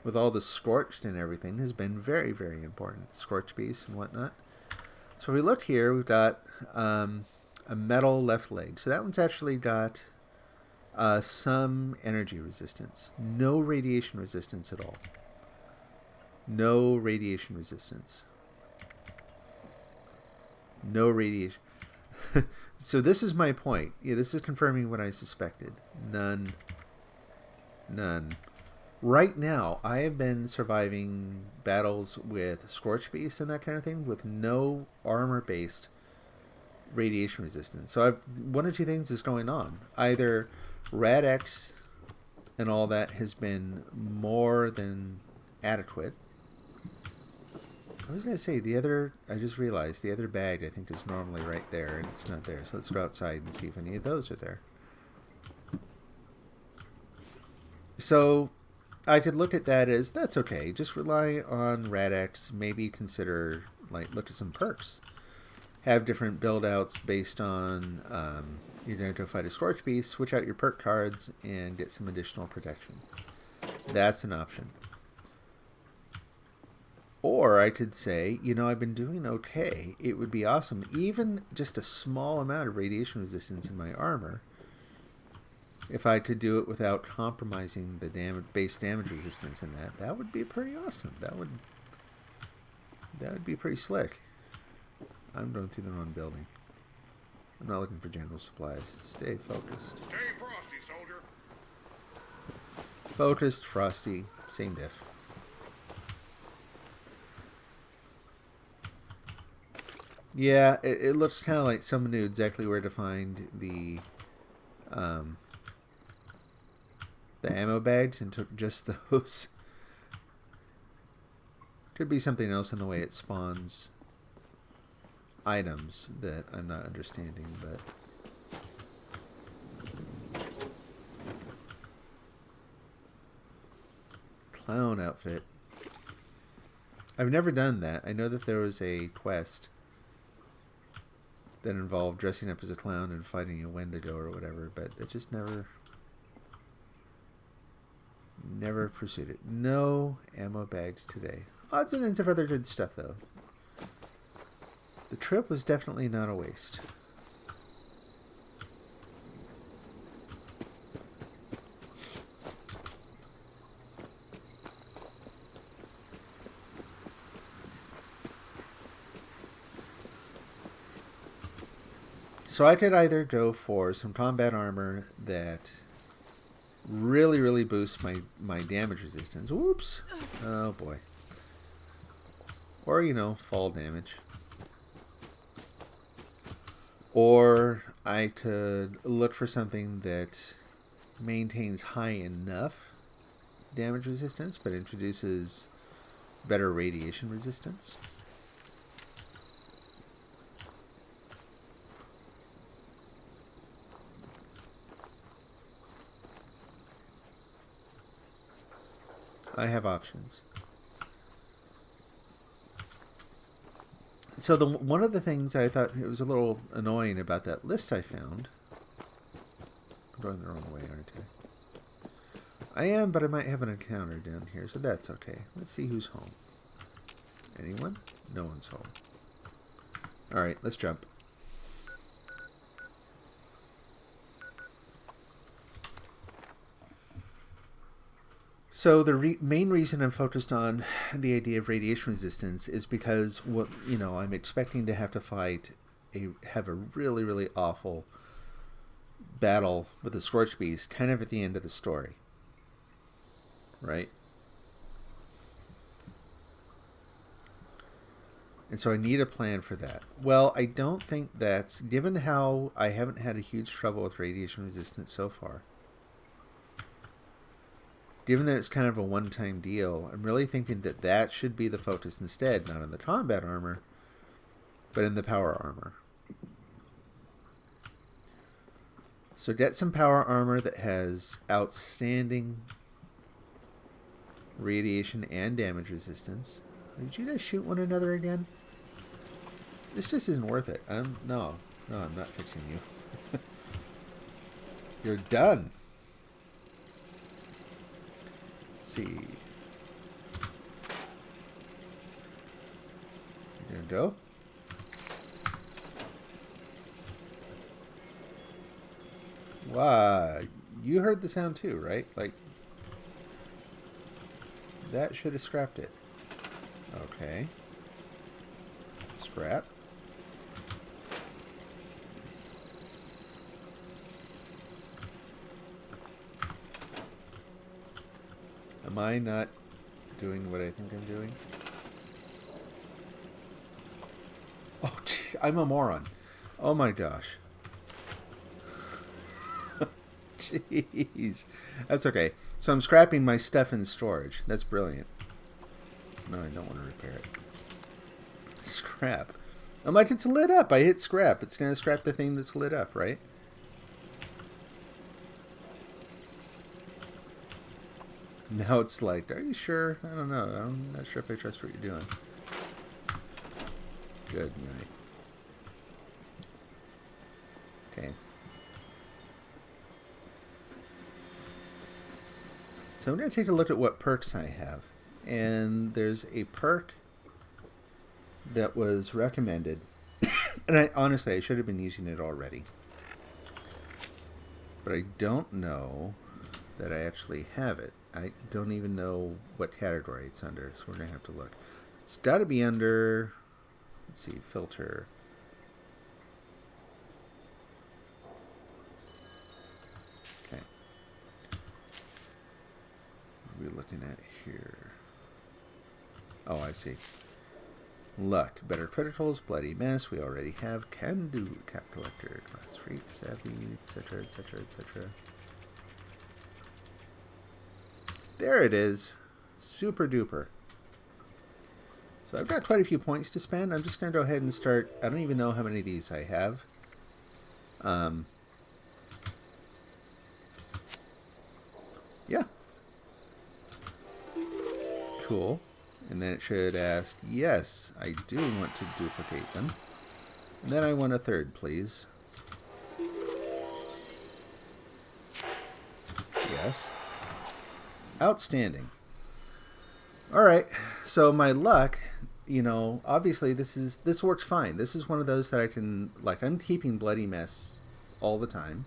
with all the Scorched and everything, has been very, very important. Scorched beasts and whatnot. So we look here, we've got a metal left leg. So that one's actually got some energy resistance. No radiation resistance at all. No radiation resistance. No radiation. So this is my point. Yeah, this is confirming what I suspected. None. None. Right now, I have been surviving battles with Scorched Beasts and that kind of thing with no armor-based radiation resistance. So one of two things is going on. Either Rad-X and all that has been more than adequate. I was going to say, I just realized the other bag I think is normally right there, and it's not there. So let's go outside and see if any of those are there. So I could look at that as, that's okay. Just rely on Rad-X. Maybe consider, look at some perks. Have different build-outs based on, you're going to go fight a Scorched Beast, switch out your perk cards, and get some additional protection. That's an option. Or I could say, I've been doing okay. It would be awesome. Even just a small amount of radiation resistance in my armor, if I could do it without compromising the base damage resistance in that would be pretty awesome. That would be pretty slick. I'm going through the wrong building. I'm not looking for general supplies. Stay focused. Stay frosty, soldier. Focused, frosty, same diff. Yeah, it looks kind of like someone knew exactly where to find the ammo bags and took just those. Could be something else in the way it spawns items that I'm not understanding, but clown outfit. I've never done that. I know that there was a quest that involved dressing up as a clown and fighting a Wendigo or whatever, but it just never pursued it. No ammo bags today. Odds and ends of other good stuff, though. The trip was definitely not a waste. So I could either go for some combat armor that really, really boosts my damage resistance. Whoops. Oh, boy. Or, fall damage. Or I could look for something that maintains high enough damage resistance, but introduces better radiation resistance. I have options. So one of the things I thought it was a little annoying about that list I found. I'm going the wrong way, aren't I? I am, but I might have an encounter down here, so that's okay. Let's see who's home. Anyone? No one's home. Alright, let's jump. So the main reason I'm focused on the idea of radiation resistance is because I'm expecting to have to have a really, really awful battle with the Scorched Beast kind of at the end of the story. Right? And so I need a plan for that. Well, I don't think that's, given how I haven't had a huge trouble with radiation resistance so far, given that it's kind of a one-time deal, I'm really thinking that should be the focus instead, not in the combat armor, but in the power armor. So get some power armor that has outstanding radiation and damage resistance. Did you guys shoot one another again? This just isn't worth it. No, I'm not fixing you. You're done. Let's see. You gonna go? Wow, you heard the sound too, right? Like, that should have scrapped it. Okay. Scrap. Am I not doing what I think I'm doing? Oh, geez, I'm a moron. Oh my gosh. Jeez. That's okay. So I'm scrapping my stuff in storage. That's brilliant. No, I don't want to repair it. Scrap. I'm like, it's lit up. I hit scrap. It's going to scrap the thing that's lit up, right? Now it's like, are you sure? I don't know. I'm not sure if I trust what you're doing. Good night. Okay. So I'm going to take a look at what perks I have. And there's a perk that was recommended. And honestly, I should have been using it already. But I don't know that I actually have it. I don't even know what category it's under, so we're going to have to look. It's got to be under, let's see, filter. Okay. What are we looking at here? Oh, I see. Luck, better criticals, bloody mess, we already have. Can do, tap collector, class freak, savvy, etc., etc., etc. There it is. Super duper. So I've got quite a few points to spend. I'm just going to go ahead and start. I don't even know how many of these I have. Yeah. Cool. And then it should ask, yes, I do want to duplicate them. And then I want a third, please. Yes. Outstanding. Alright, so my luck, you know, obviously this works fine. This is one of those that I can, like, I'm keeping bloody mess all the time.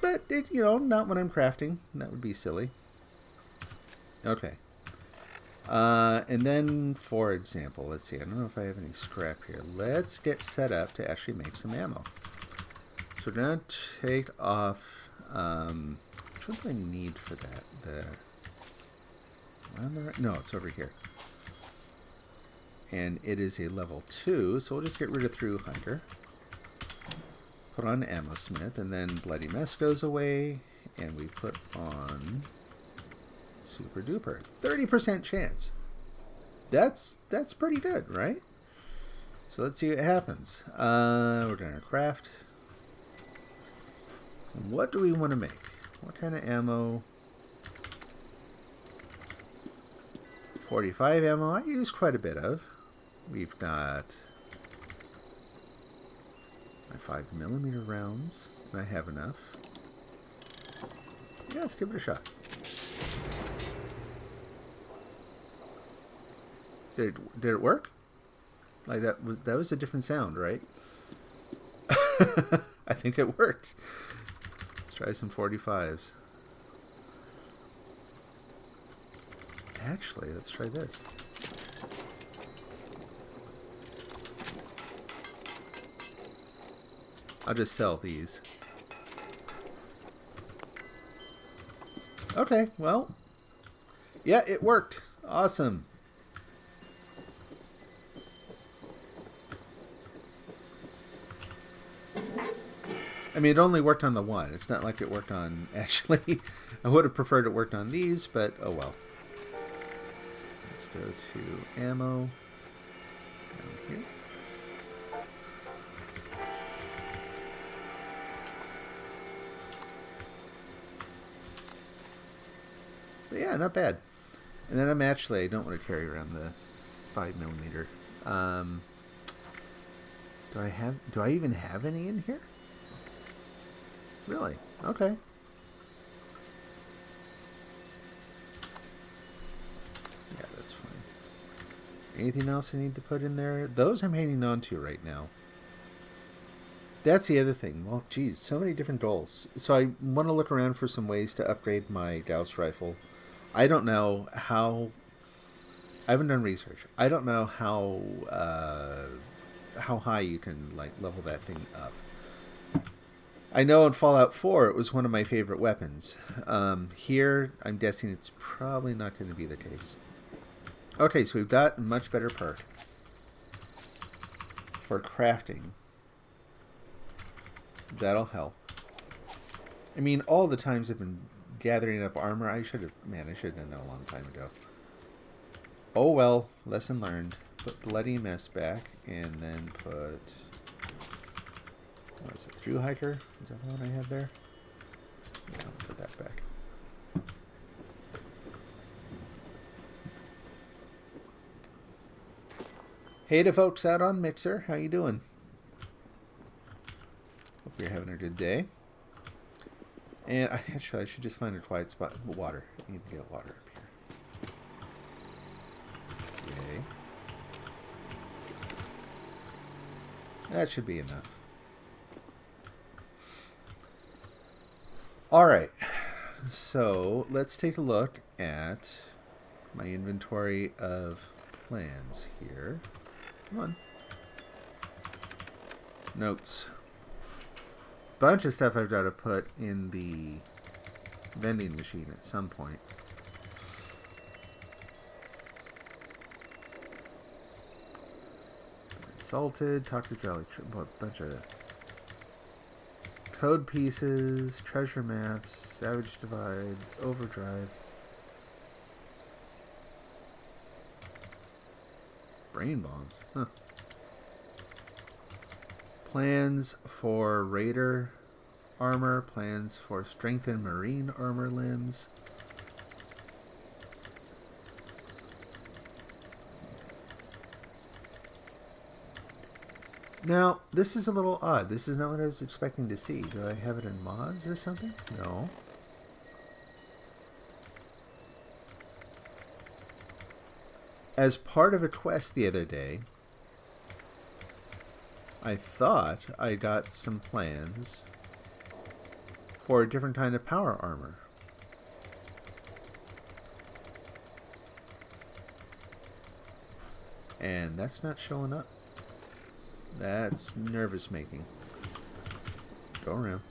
But, it, you know, not when I'm crafting. That would be silly. Okay. And then, for example, let's see, I don't know if I have any scrap here. Let's get set up to actually make some ammo. So we're going to take off, which one do I need for that? No, it's over here. And it is a level 2, so we'll just get rid of Through Hunter. Put on Ammo Smith, and then Bloody Mess goes away, and we put on Super Duper. 30% chance. That's pretty good, right? So let's see what happens. We're going to craft. What do we want to make? What kind of ammo? 45 ammo I use quite a bit of. We've got my 5mm rounds, and I have enough. Yeah, let's give it a shot. Did it work? Like that was a different sound, right? I think it worked. Let's try some 45s. Actually, let's try this. I'll just sell these. Okay, well. Yeah, it worked. Awesome. I mean, it only worked on the one. It's not like it worked on... Actually, I would have preferred it worked on these, but oh well. Let's go to ammo. Down here. But yeah, not bad. And then I don't want to carry around the 5mm. Do I even have any in here? Really? Okay. Anything else I need to put in there? Those I'm hanging on to right now. That's the other thing. Well, geez, so many different goals. So I want to look around for some ways to upgrade my Gauss rifle. I don't know how... I haven't done research. I don't know how high you can like level that thing up. I know in Fallout 4 it was one of my favorite weapons. Here, I'm guessing it's probably not going to be the case. Okay, so we've got a much better perk for crafting. That'll help. I mean, all the times I've been gathering up armor, I should have done that a long time ago. Oh well, lesson learned. Put Bloody Mess back, and then put... What is it, Through Hiker? Is that the one I had there? Yeah, I'll put that back. Hey to folks out on Mixer, how you doing? Hope you're having a good day. And actually, I should just find a quiet spot. Water. I need to get water up here. Yay. That should be enough. Alright. So, let's take a look at my inventory of plans here. Come on. Notes. Bunch of stuff I've got to put in the vending machine at some point. Salted, toxic jelly, a bunch of code pieces, treasure maps, Savage Divide, Overdrive. Brain bombs. Huh. Plans for Raider armor. Plans for strengthened Marine armor limbs. Now, this is a little odd. This is not what I was expecting to see. Do I have it in mods or something? No. As part of a quest the other day, I thought I got some plans for a different kind of power armor. And that's not showing up. That's nervous making. Go around.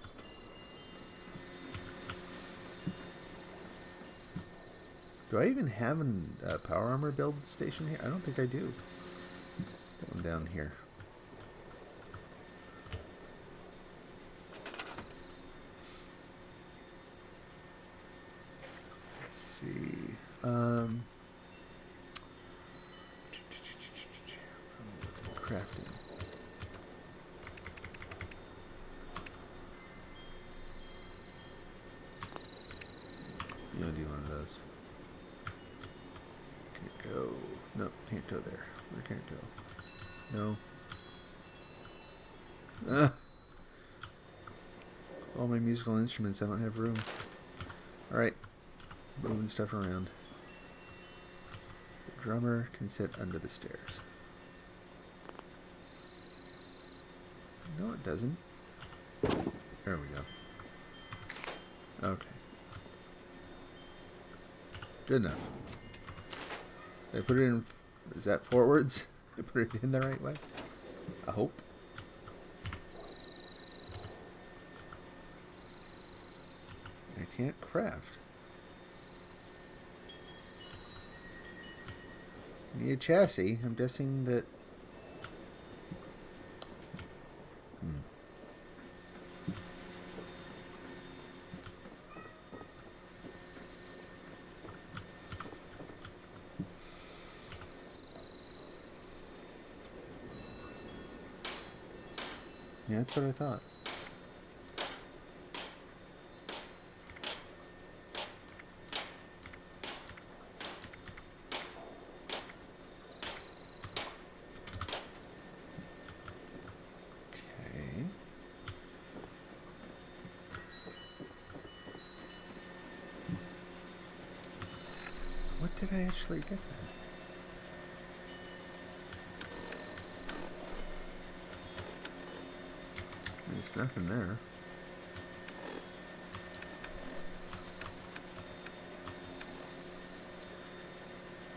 Do I even have a power armor build station here? I don't think I do. That one down here. Let's see. Crafting. You want to do one of those? Can't go. Nope, can't go there. Where can't go? No. All my musical instruments, I don't have room. Alright. Moving stuff around. The drummer can sit under the stairs. No, it doesn't. There we go. Okay. Good enough. Did I put it in... Is that forwards? Did I put it in the right way? I hope. I can't craft. Need a chassis. I'm guessing that... Yeah, that's what I thought. Okay. What did I actually get then? There's nothing there.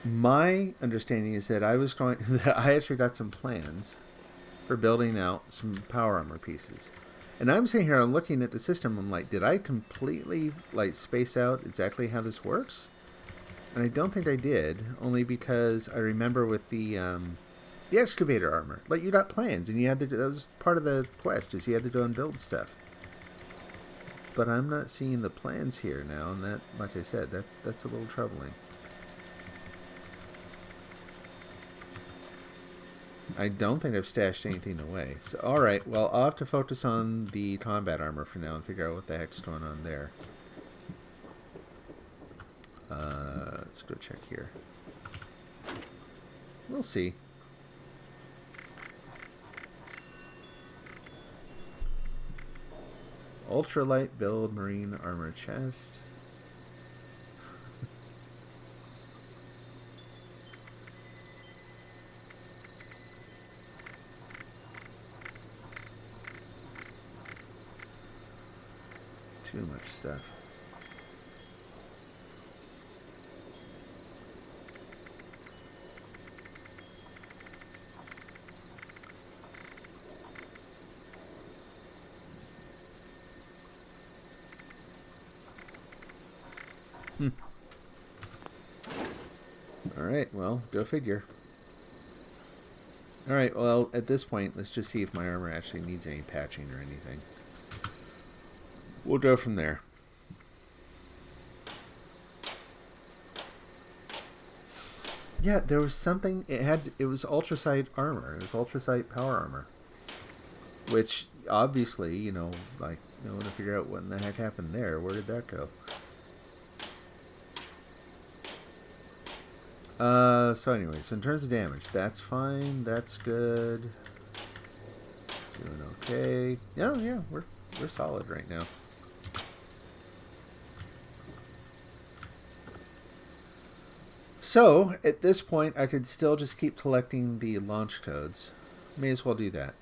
My understanding is that that I actually got some plans for building out some power armor pieces. And I'm sitting here, I'm looking at the system, I'm like, did I completely like space out exactly how this works? And I don't think I did, only because I remember with the excavator armor, like you got plans and you had to that was part of the quest, is you had to go and build stuff. But I'm not seeing the plans here now, and that, like I said, that's a little troubling. I don't think I've stashed anything away. So, alright, well, I'll have to focus on the combat armor for now and figure out what the heck's going on there. Let's go check here. We'll see. Ultralight build marine armor chest. Too much stuff. Alright, well, go figure. Alright, well, at this point, let's just see if my armor actually needs any patching or anything. We'll go from there. Yeah, there was something, it was Ultraside armor. It was Ultraside power armor. Which, obviously, you know, like, I want to figure out what in the heck happened there. Where did that go? So anyway, so in terms of damage, that's fine, that's good. Doing okay. Yeah, we're solid right now. So, at this point, I could still just keep collecting the launch codes. May as well do that.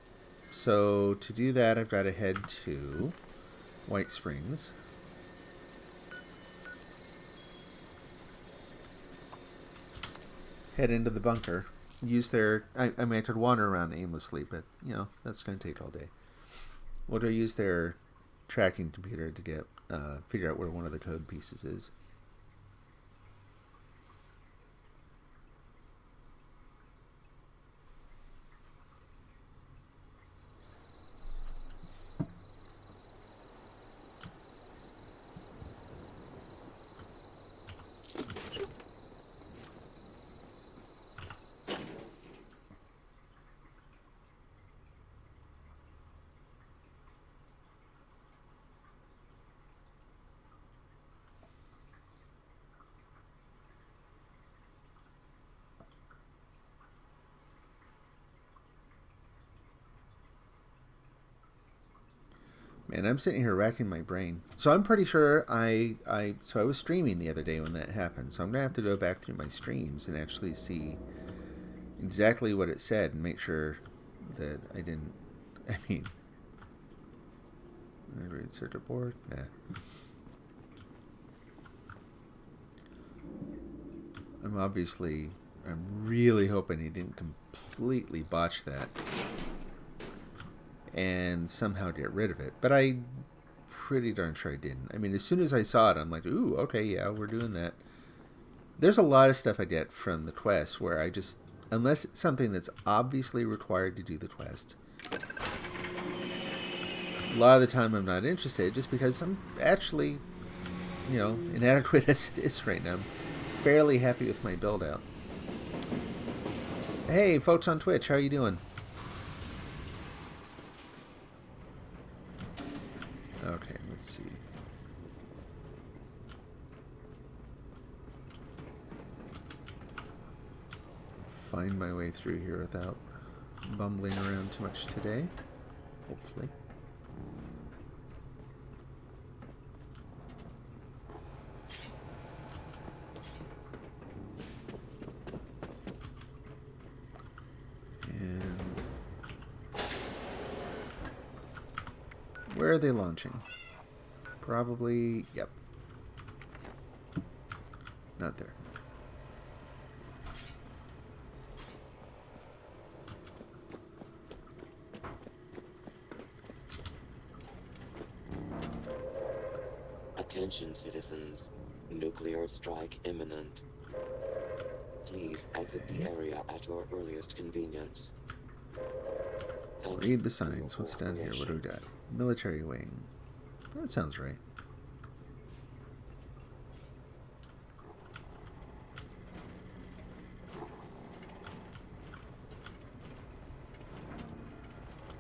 So, to do that, I've got to head to White Springs. Head into the bunker. Use their... I mean, I could wander around aimlessly, but, you know, that's going to take all day. We'll go use their tracking computer to get figure out where one of the code pieces is. Man, I'm sitting here racking my brain. So I'm pretty sure I was streaming the other day when that happened. So I'm going to have to go back through my streams and actually see exactly what it said and make sure that I didn't... I mean... Integrated circuit board? Nah. I'm really hoping he didn't completely botch that and somehow get rid of it. But I'm pretty darn sure I didn't. I mean, as soon as I saw it, I'm like, ooh, okay, yeah, we're doing that. There's a lot of stuff I get from the quest where I just, unless it's something that's obviously required to do the quest, a lot of the time I'm not interested just because I'm actually, you know, inadequate as it is right now. I'm fairly happy with my build out. Hey, folks on Twitch, how are you doing? Okay, let's see. Find my way through here without bumbling around too much today, hopefully. Where are they launching? Probably, yep. Not there. Attention citizens, nuclear strike imminent. Please exit the area at your earliest convenience. Read the signs. What's down here? What do we got? Military wing. That sounds right.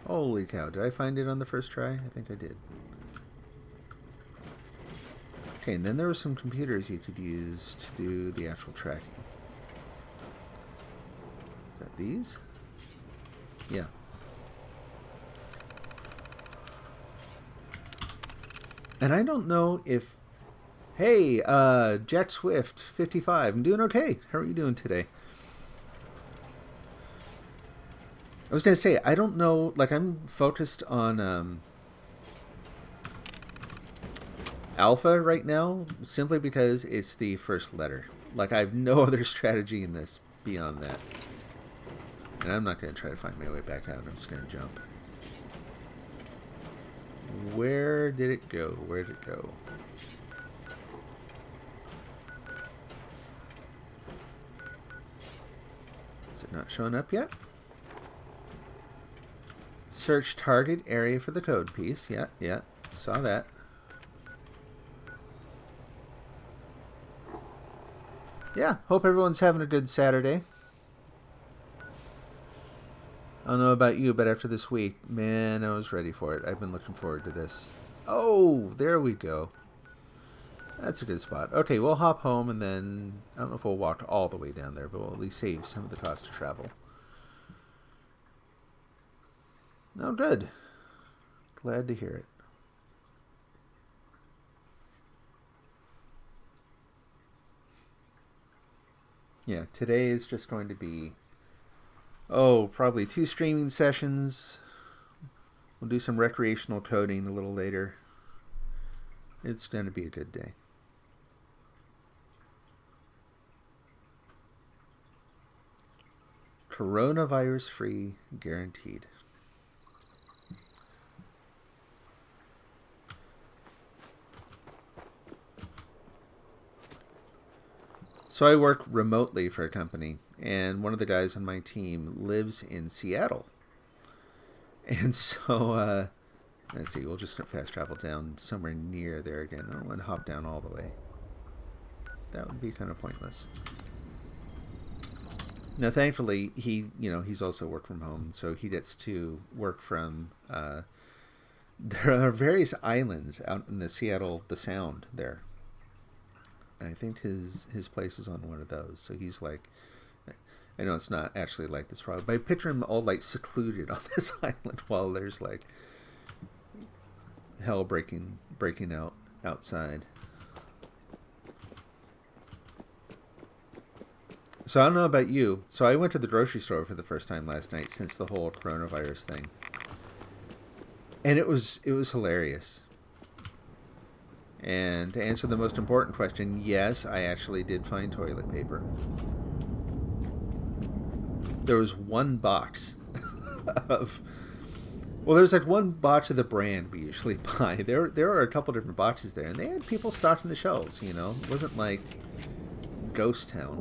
Holy cow. Did I find it on the first try? I think I did. Okay, and then there were some computers you could use to do the actual tracking. Is that these? Yeah. And I don't know if... Hey, Jack Swift, 55. I'm doing okay. How are you doing today? I was going to say, I don't know, like I'm focused on alpha right now, simply because it's the first letter. Like I have no other strategy in this beyond that. And I'm not going to try to find my way back out. I'm just going to jump. Where did it go? Where did it go? Is it not showing up yet? Search target area for the code piece. Yeah, yeah. Saw that. Yeah, hope everyone's having a good Saturday. I don't know about you, but after this week, man, I was ready for it. I've been looking forward to this. Oh, there we go. That's a good spot. Okay, we'll hop home and then, I don't know if we'll walk all the way down there, but we'll at least save some of the cost of travel. Oh, good. Glad to hear it. Yeah, today is just going to be, probably 2 streaming sessions. We'll do some recreational coding a little later. It's going to be a good day. Coronavirus free, guaranteed. So I work remotely for a company, and one of the guys on my team lives in Seattle. And so, let's see, we'll just fast travel down somewhere near there again. I don't want to hop down all the way. That would be kind of pointless. Now, thankfully, he's also worked from home, so he gets to work from, there are various islands out in the Sound there. And I think his place is on one of those. So he's like, I know it's not actually like this probably, but I picture him all like secluded on this island while there's like hell breaking out outside. So I don't know about you. So I went to the grocery store for the first time last night since the whole coronavirus thing. And it was hilarious. And to answer the most important question, yes, I actually did find toilet paper. There was one box of... Well, there's like one box of the brand we usually buy. There are a couple different boxes there, and they had people stocking the shelves, you know? It wasn't like Ghost Town.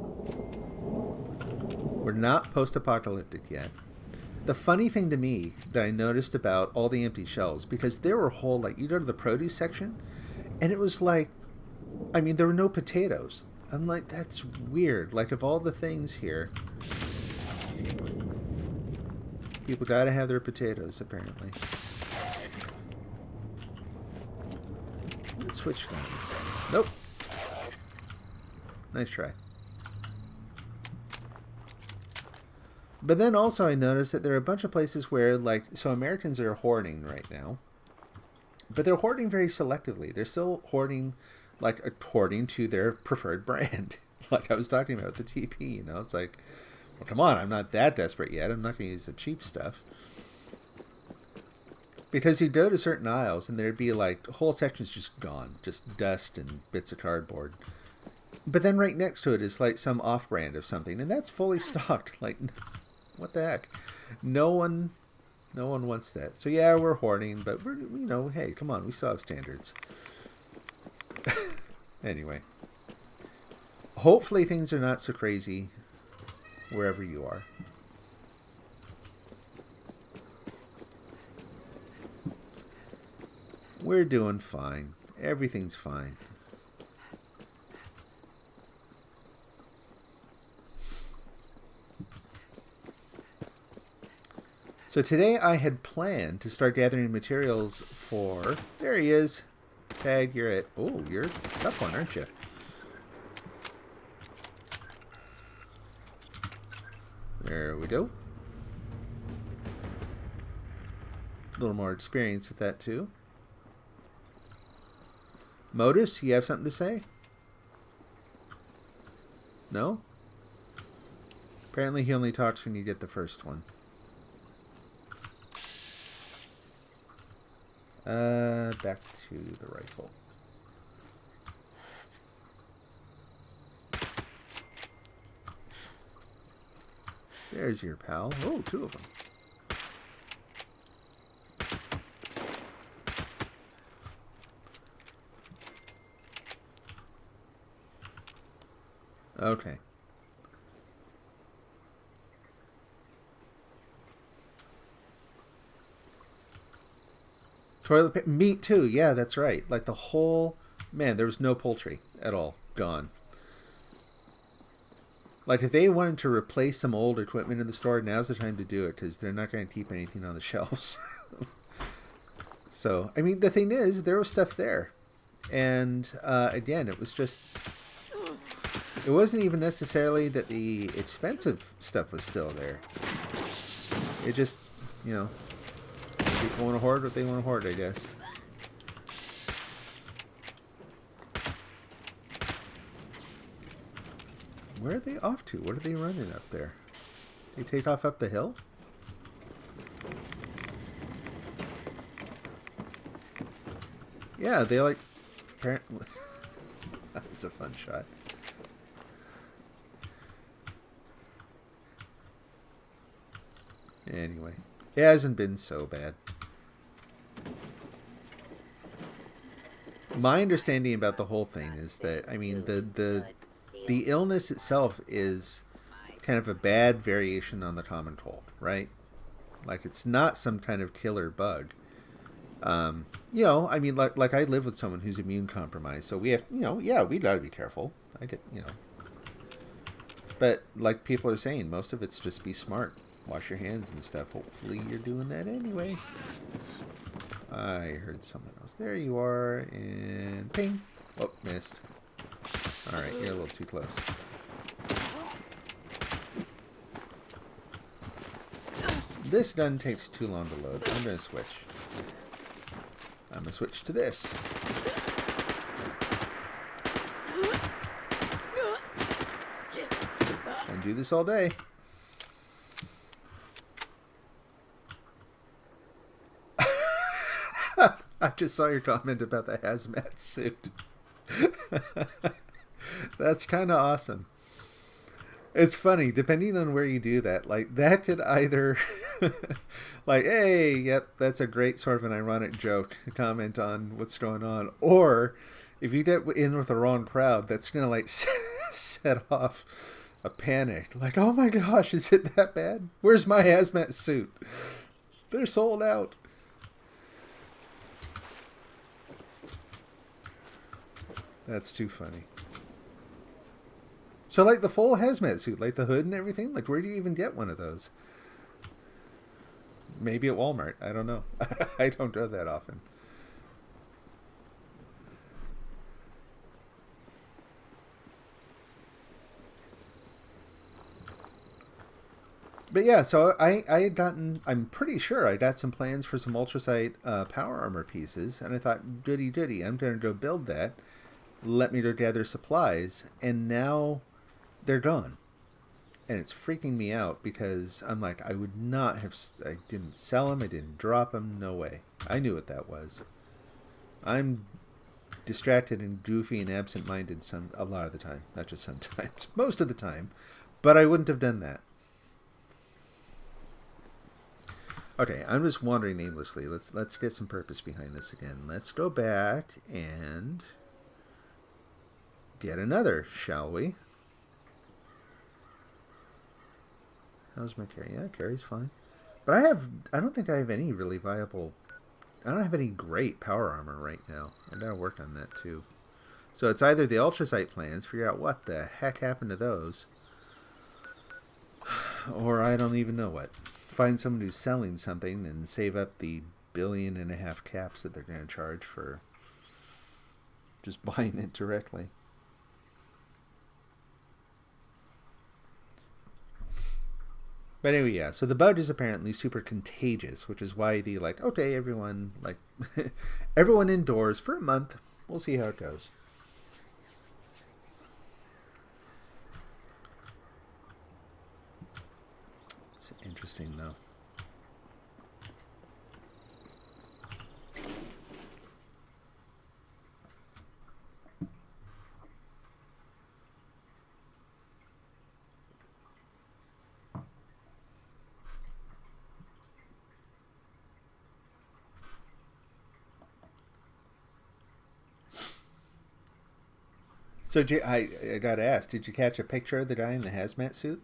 We're not post-apocalyptic yet. The funny thing to me that I noticed about all the empty shelves, because there were whole, like, you go to the produce section, and it was like, I mean, there were no potatoes. I'm like, that's weird. Like, of all the things here, people gotta have their potatoes, apparently. Let's switch guns. Nope. Nice try. But then also I noticed that there are a bunch of places where, like, so Americans are hoarding right now. But they're hoarding very selectively. They're still hoarding, like, according to their preferred brand. Like I was talking about the TP, you know? It's like, well, come on, I'm not that desperate yet. I'm not going to use the cheap stuff. Because you'd go to certain aisles and there'd be like whole sections just gone, just dust and bits of cardboard. But then right next to it is like some off-brand of something, and that's fully stocked. Like, what the heck? No one wants that. So yeah, we're hoarding, but we're, hey, come on, we still have standards. Anyway, hopefully things are not so crazy wherever you are. We're doing fine. Everything's fine. So today I had planned to start gathering materials for... There he is. Tag, you're it. Oh, you're a tough one, aren't you? There we go. A little more experience with that too. Modus, you have something to say? No? Apparently he only talks when you get the first one. Back to the rifle. There's your pal. Oh, two of them. Okay. Toilet paper, meat too. Yeah, that's right. Like the whole, man, there was no poultry at all. Gone. Like if they wanted to replace some old equipment in the store, now's the time to do it because they're not going to keep anything on the shelves. So, I mean, the thing is, there was stuff there. And again, it was just, it wasn't even necessarily that the expensive stuff was still there. It just, people want to hoard what they want to hoard, I guess. Where are they off to? What are they running up there? They take off up the hill? Yeah, they like... Apparently... That's a fun shot. Anyway. It hasn't been so bad. My understanding about the whole thing is that, I mean, the illness itself is kind of a bad variation on the common cold, right? Like, it's not some kind of killer bug. I mean, like I live with someone who's immune compromised, so we have, yeah, we gotta be careful. I get, But, like people are saying, most of it's just be smart. Wash your hands and stuff. Hopefully you're doing that anyway. I heard someone else. There you are, and ping. Oh, missed. Alright, you're a little too close. This gun takes too long to load. I'm going to switch. I'm going to switch to this. And do this all day. I just saw your comment about the hazmat suit. That's kind of awesome. It's funny, depending on where you do that. Like, that could either... like, hey, yep, that's a great sort of an ironic joke. Comment on what's going on. Or, if you get in with the wrong crowd, that's going to, like, set off a panic. Like, oh my gosh, is it that bad? Where's my hazmat suit? They're sold out. That's too funny. So, like, the full hazmat suit, like the hood and everything, like, where do you even get one of those? Maybe at Walmart. I don't know. I don't go that often. But yeah, so I had gotten, I'm pretty sure I got some plans for some Ultraside power armor pieces, and I thought, goody goody, I'm going to go build that. Let me go gather supplies, and now they're gone. and it's freaking me out because I'm like, I would not have. I didn't sell them. I didn't drop them. No way. I knew what that was. I'm distracted and goofy and absent-minded a lot of the time. Not just sometimes. Most of the time. But I wouldn't have done that. Okay, I'm just wandering aimlessly. Let's get some purpose behind this again. Let's go back and get another, shall we? How's my carry? Yeah, carry's fine. But I don't think I have any really viable. I don't have any great power armor right now. I gotta work on that too. So it's either the Ultraside plans, figure out what the heck happened to those, or I don't even know what. Find someone who's selling something and save up the 1.5 billion caps that they're going to charge for just buying it directly. But anyway, yeah, so the bug is apparently super contagious, which is why the, like, okay, everyone, like, everyone indoors for a month. We'll see how it goes. It's interesting, though. So I got to ask, did you catch a picture of the guy in the hazmat suit?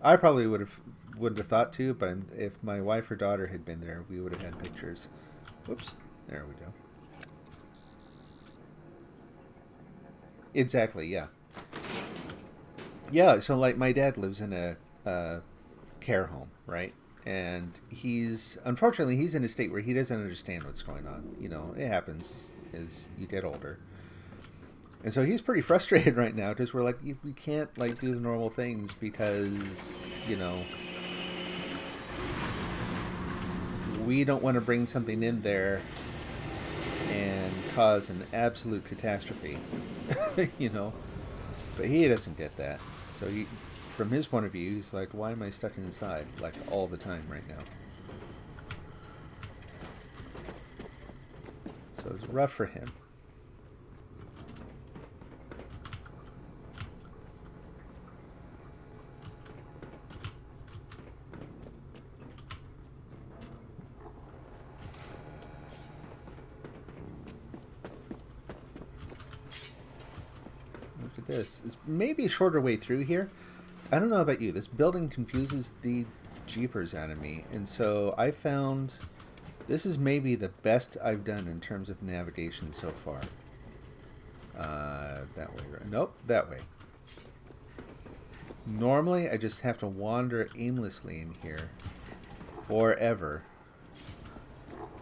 I probably would have thought to, but if my wife or daughter had been there, we would have had pictures. Whoops. There we go. Exactly, yeah. Yeah, so like my dad lives in a care home, right? And unfortunately, he's in a state where he doesn't understand what's going on. You know, it happens as you get older. And so he's pretty frustrated right now because we're like, we can't like do the normal things because, you know, we don't want to bring something in there and cause an absolute catastrophe, you know. But he doesn't get that. So from his point of view, he's like, why am I stuck inside like all the time right now? So it's rough for him. This is maybe a shorter way through here. I don't know about you. This building confuses the jeepers out of me. And so I found this is maybe the best I've done in terms of navigation so far. That way. Nope, that way. Normally, I just have to wander aimlessly in here forever.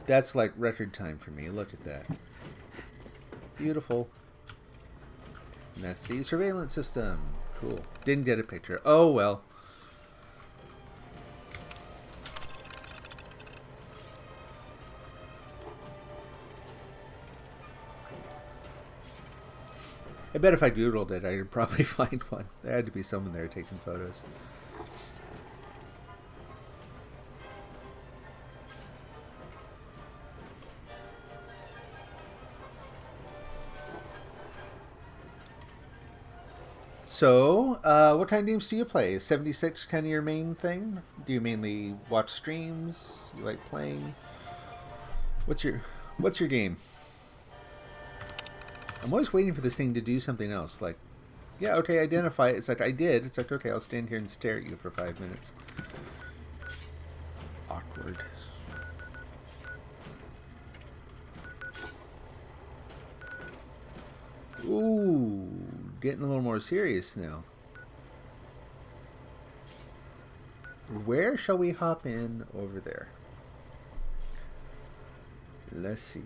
That's like record time for me. Look at that. Beautiful. And that's the surveillance system. Cool. Didn't get a picture. Oh, well. I bet if I Googled it, I'd probably find one. There had to be someone there taking photos. So, what kind of games do you play? Is 76 kind of your main thing? Do you mainly watch streams? You like playing? What's your game? I'm always waiting for this thing to do something else. Like, yeah, okay, identify it. It's like, I did. It's like, okay, I'll stand here and stare at you for 5 minutes. Awkward. Ooh, getting a little more serious now. Where shall we hop in over there? Let's see.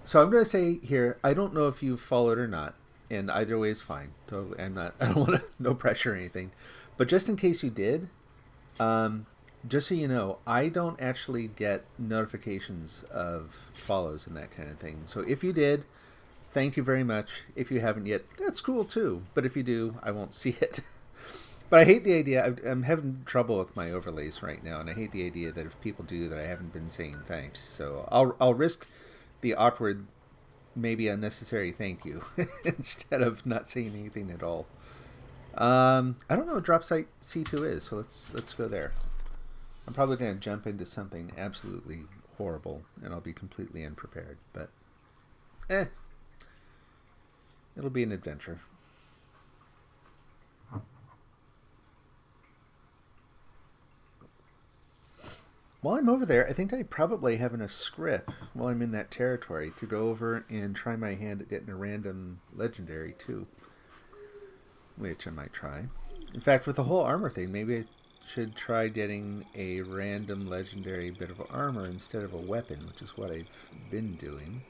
So I'm going to say here, I don't know if you've followed or not, and either way is fine. Totally, I don't want to, no pressure or anything. But just in case you did, just so you know, I don't actually get notifications of follows and that kind of thing. So if you did, thank you very much. If you haven't yet, that's cool too. But if you do, I won't see it. But I hate the idea. I'm having trouble with my overlays right now, and I hate the idea that if people do that, I haven't been saying thanks. So I'll risk the awkward, maybe unnecessary thank you instead of not saying anything at all. I don't know what drop site C2 is, so let's go there. I'm probably going to jump into something absolutely horrible, and I'll be completely unprepared. But, it'll be an adventure. While I'm over there, I think I probably have enough script while I'm in that territory to go over and try my hand at getting a random legendary too. Which I might try. In fact, with the whole armor thing, maybe I should try getting a random legendary bit of armor instead of a weapon, which is what I've been doing.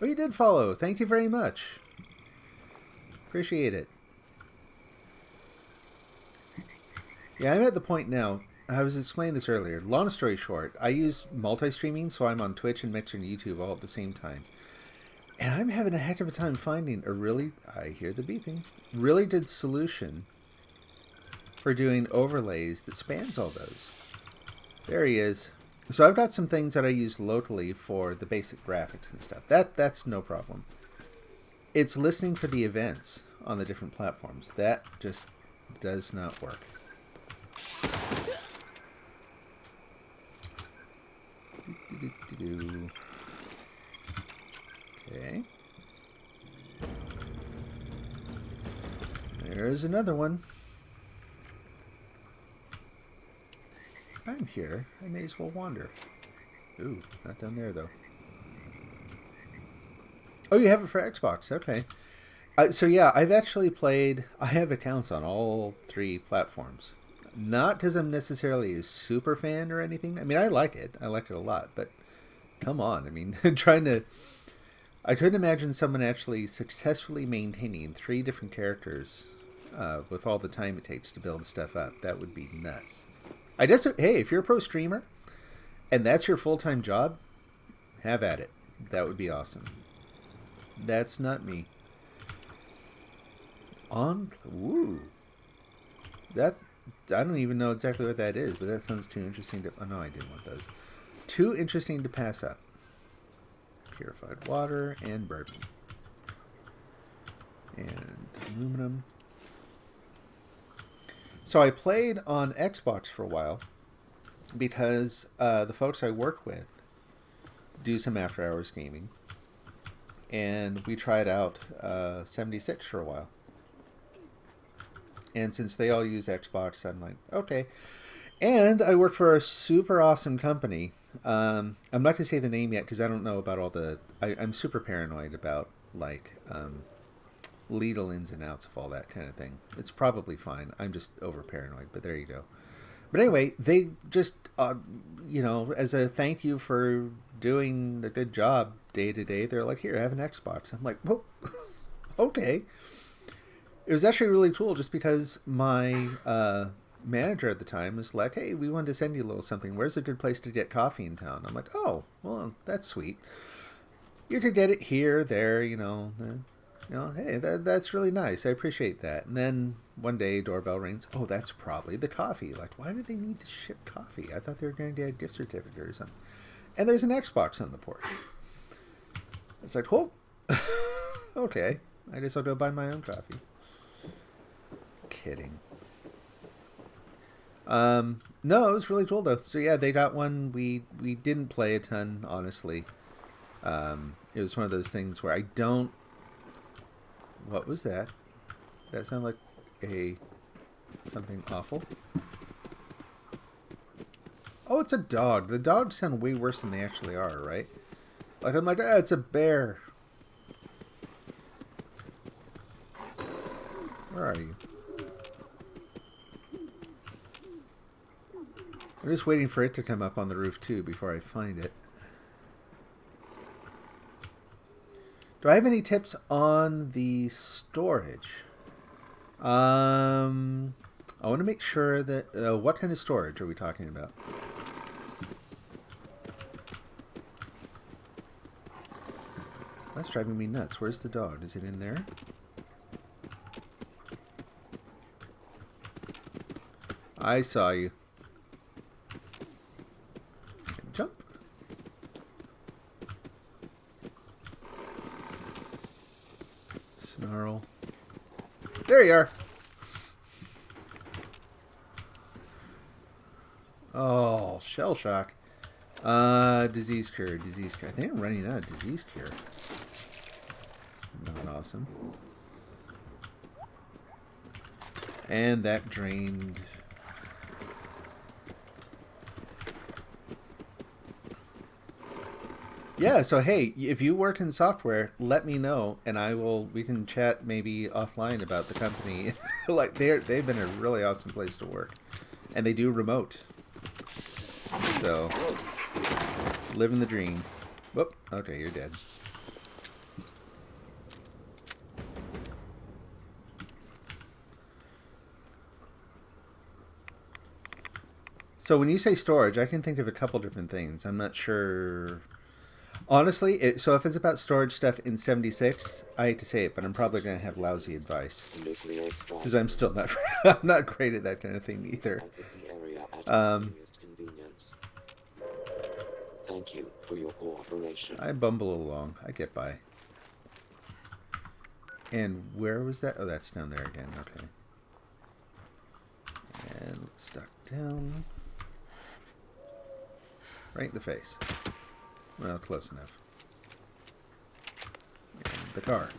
Oh, you did follow. Thank you very much. Appreciate it. Yeah, I'm at the point now. I was explaining this earlier. Long story short, I use multi-streaming, so I'm on Twitch and Mixer and YouTube all at the same time. And I'm having a heck of a time finding a really, I hear the beeping, really good solution for doing overlays that spans all those. There he is. So I've got some things that I use locally for the basic graphics and stuff. That's no problem. It's listening for the events on the different platforms. That just does not work. Okay. There's another one. I'm here. I may as well wander. Ooh, not down there though. Oh, you have it for Xbox. Okay. So yeah, I've actually played... I have accounts on all 3 platforms. Not because I'm necessarily a super fan or anything. I mean, I like it. I like it a lot. But come on. I mean, I couldn't imagine someone actually successfully maintaining 3 different characters with all the time it takes to build stuff up. That would be nuts. I guess, hey, if you're a pro streamer and that's your full-time job, have at it. That would be awesome. That's not me. Ooh. That... I don't even know exactly what that is, but that sounds too interesting to... Oh, no, I didn't want those. Too interesting to pass up. Purified water and bourbon. And aluminum. So I played on Xbox for a while because the folks I work with do some after-hours gaming. And we tried out 76 for a while. And since they all use Xbox, I'm like, okay. And I work for a super awesome company. I'm not going to say the name yet because I don't know about all the... I'm super paranoid about, like, legal ins and outs of all that kind of thing. It's probably fine. I'm just over paranoid, but there you go. But anyway, they just, you know, as a thank you for doing a good job day to day, they're like, here, have an Xbox. I'm like, well, okay. It was actually really cool just because my manager at the time was like, hey, we wanted to send you a little something. Where's a good place to get coffee in town? I'm like, oh, well, that's sweet. You could get it here, there, you know, hey, that's really nice. I appreciate that. And then one day, doorbell rings. Oh, that's probably the coffee. Like, why do they need to ship coffee? I thought they were going to get a gift certificate or something. And there's an Xbox on the porch. It's like, oh, okay. I guess I'll go buy my own coffee. Kidding. No, it was really cool though. So yeah, they got one. We didn't play a ton, honestly. It was one of those things where I don't... What was that? That sounded like something awful. Oh, it's a dog. The dogs sound way worse than they actually are, right? Like, I'm like, it's a bear. Where are you? I'm just waiting for it to come up on the roof too before I find it. Do I have any tips on the storage? On I want to make sure that... what kind of storage are we talking about? That's driving me nuts. Where's the dog? Is it in there? I saw you. Jump. Snarl. There you are. Oh, shell shock. Disease cure, disease cure. I think I'm running out of disease cure. It's not awesome. And that drained. Yeah, so hey, if you work in software, let me know, and we can chat maybe offline about the company. Like they've been a really awesome place to work, and they do remote. So, living the dream. Whoop. Okay, you're dead. So when you say storage, I can think of a couple different things. I'm not sure. Honestly, so if it's about storage stuff in 76, I hate to say it, but I'm probably going to have lousy advice. Because I'm still not I'm not great at that kind of thing either. Thank you for your cooperation. I bumble along. I get by. And where was that? Oh, that's down there again. Okay. And let's duck down. Right in the face. Well, close enough. And the car.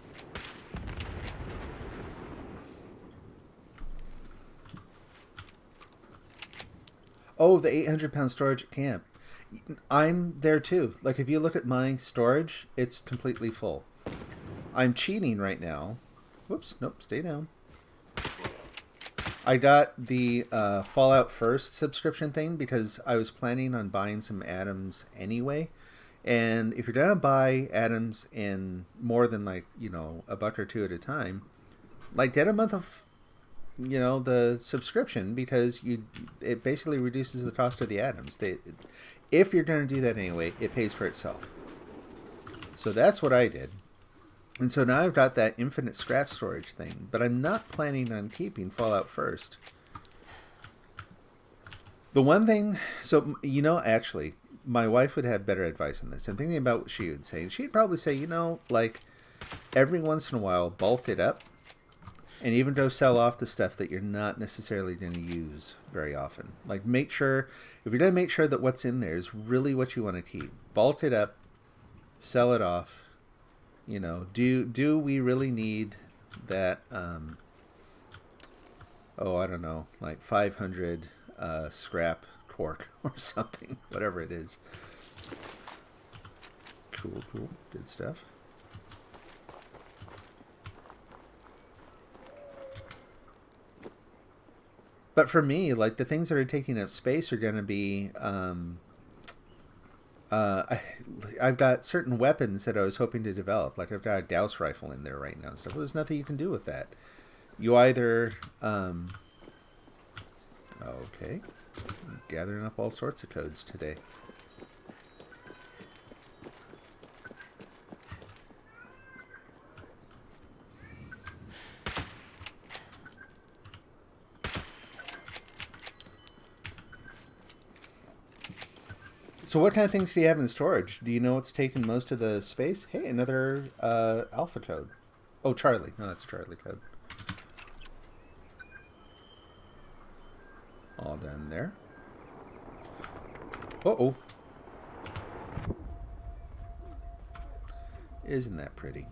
Oh, the 800-pound storage at camp. I'm there too. Like, if you look at my storage, it's completely full. I'm cheating right now. Whoops, nope, stay down. I got the Fallout First subscription thing because I was planning on buying some atoms anyway. And if you're going to buy atoms in more than, like, you know, $1 or $2 at a time, like, get a month of, you know, the subscription, because it basically reduces the cost of the atoms. If you're going to do that anyway, it pays for itself. So that's what I did. And so now I've got that infinite scrap storage thing, but I'm not planning on keeping Fallout First. The one thing, so, you know, actually, my wife would have better advice on this. I'm thinking about what she would say. She'd probably say, you know, like, every once in a while, bulk it up, and even go sell off the stuff that you're not necessarily going to use very often. Like, make sure, if you're going to make sure that what's in there is really what you want to keep, bulk it up, sell it off. You know, do we really need that, oh, I don't know, like 500 scrap cork or something, whatever it is. Cool, good stuff. But for me, like, the things that are taking up space are going to be, I've got certain weapons that I was hoping to develop. Like, I've got a Gauss rifle in there right now and stuff. Well, there's nothing you can do with that. You either, okay. I'm gathering up all sorts of codes today. So what kind of things do you have in storage? Do you know what's taking most of the space? Hey, another alpha code. Oh, Charlie. No, that's a Charlie code. All done there. Uh-oh. Isn't that pretty?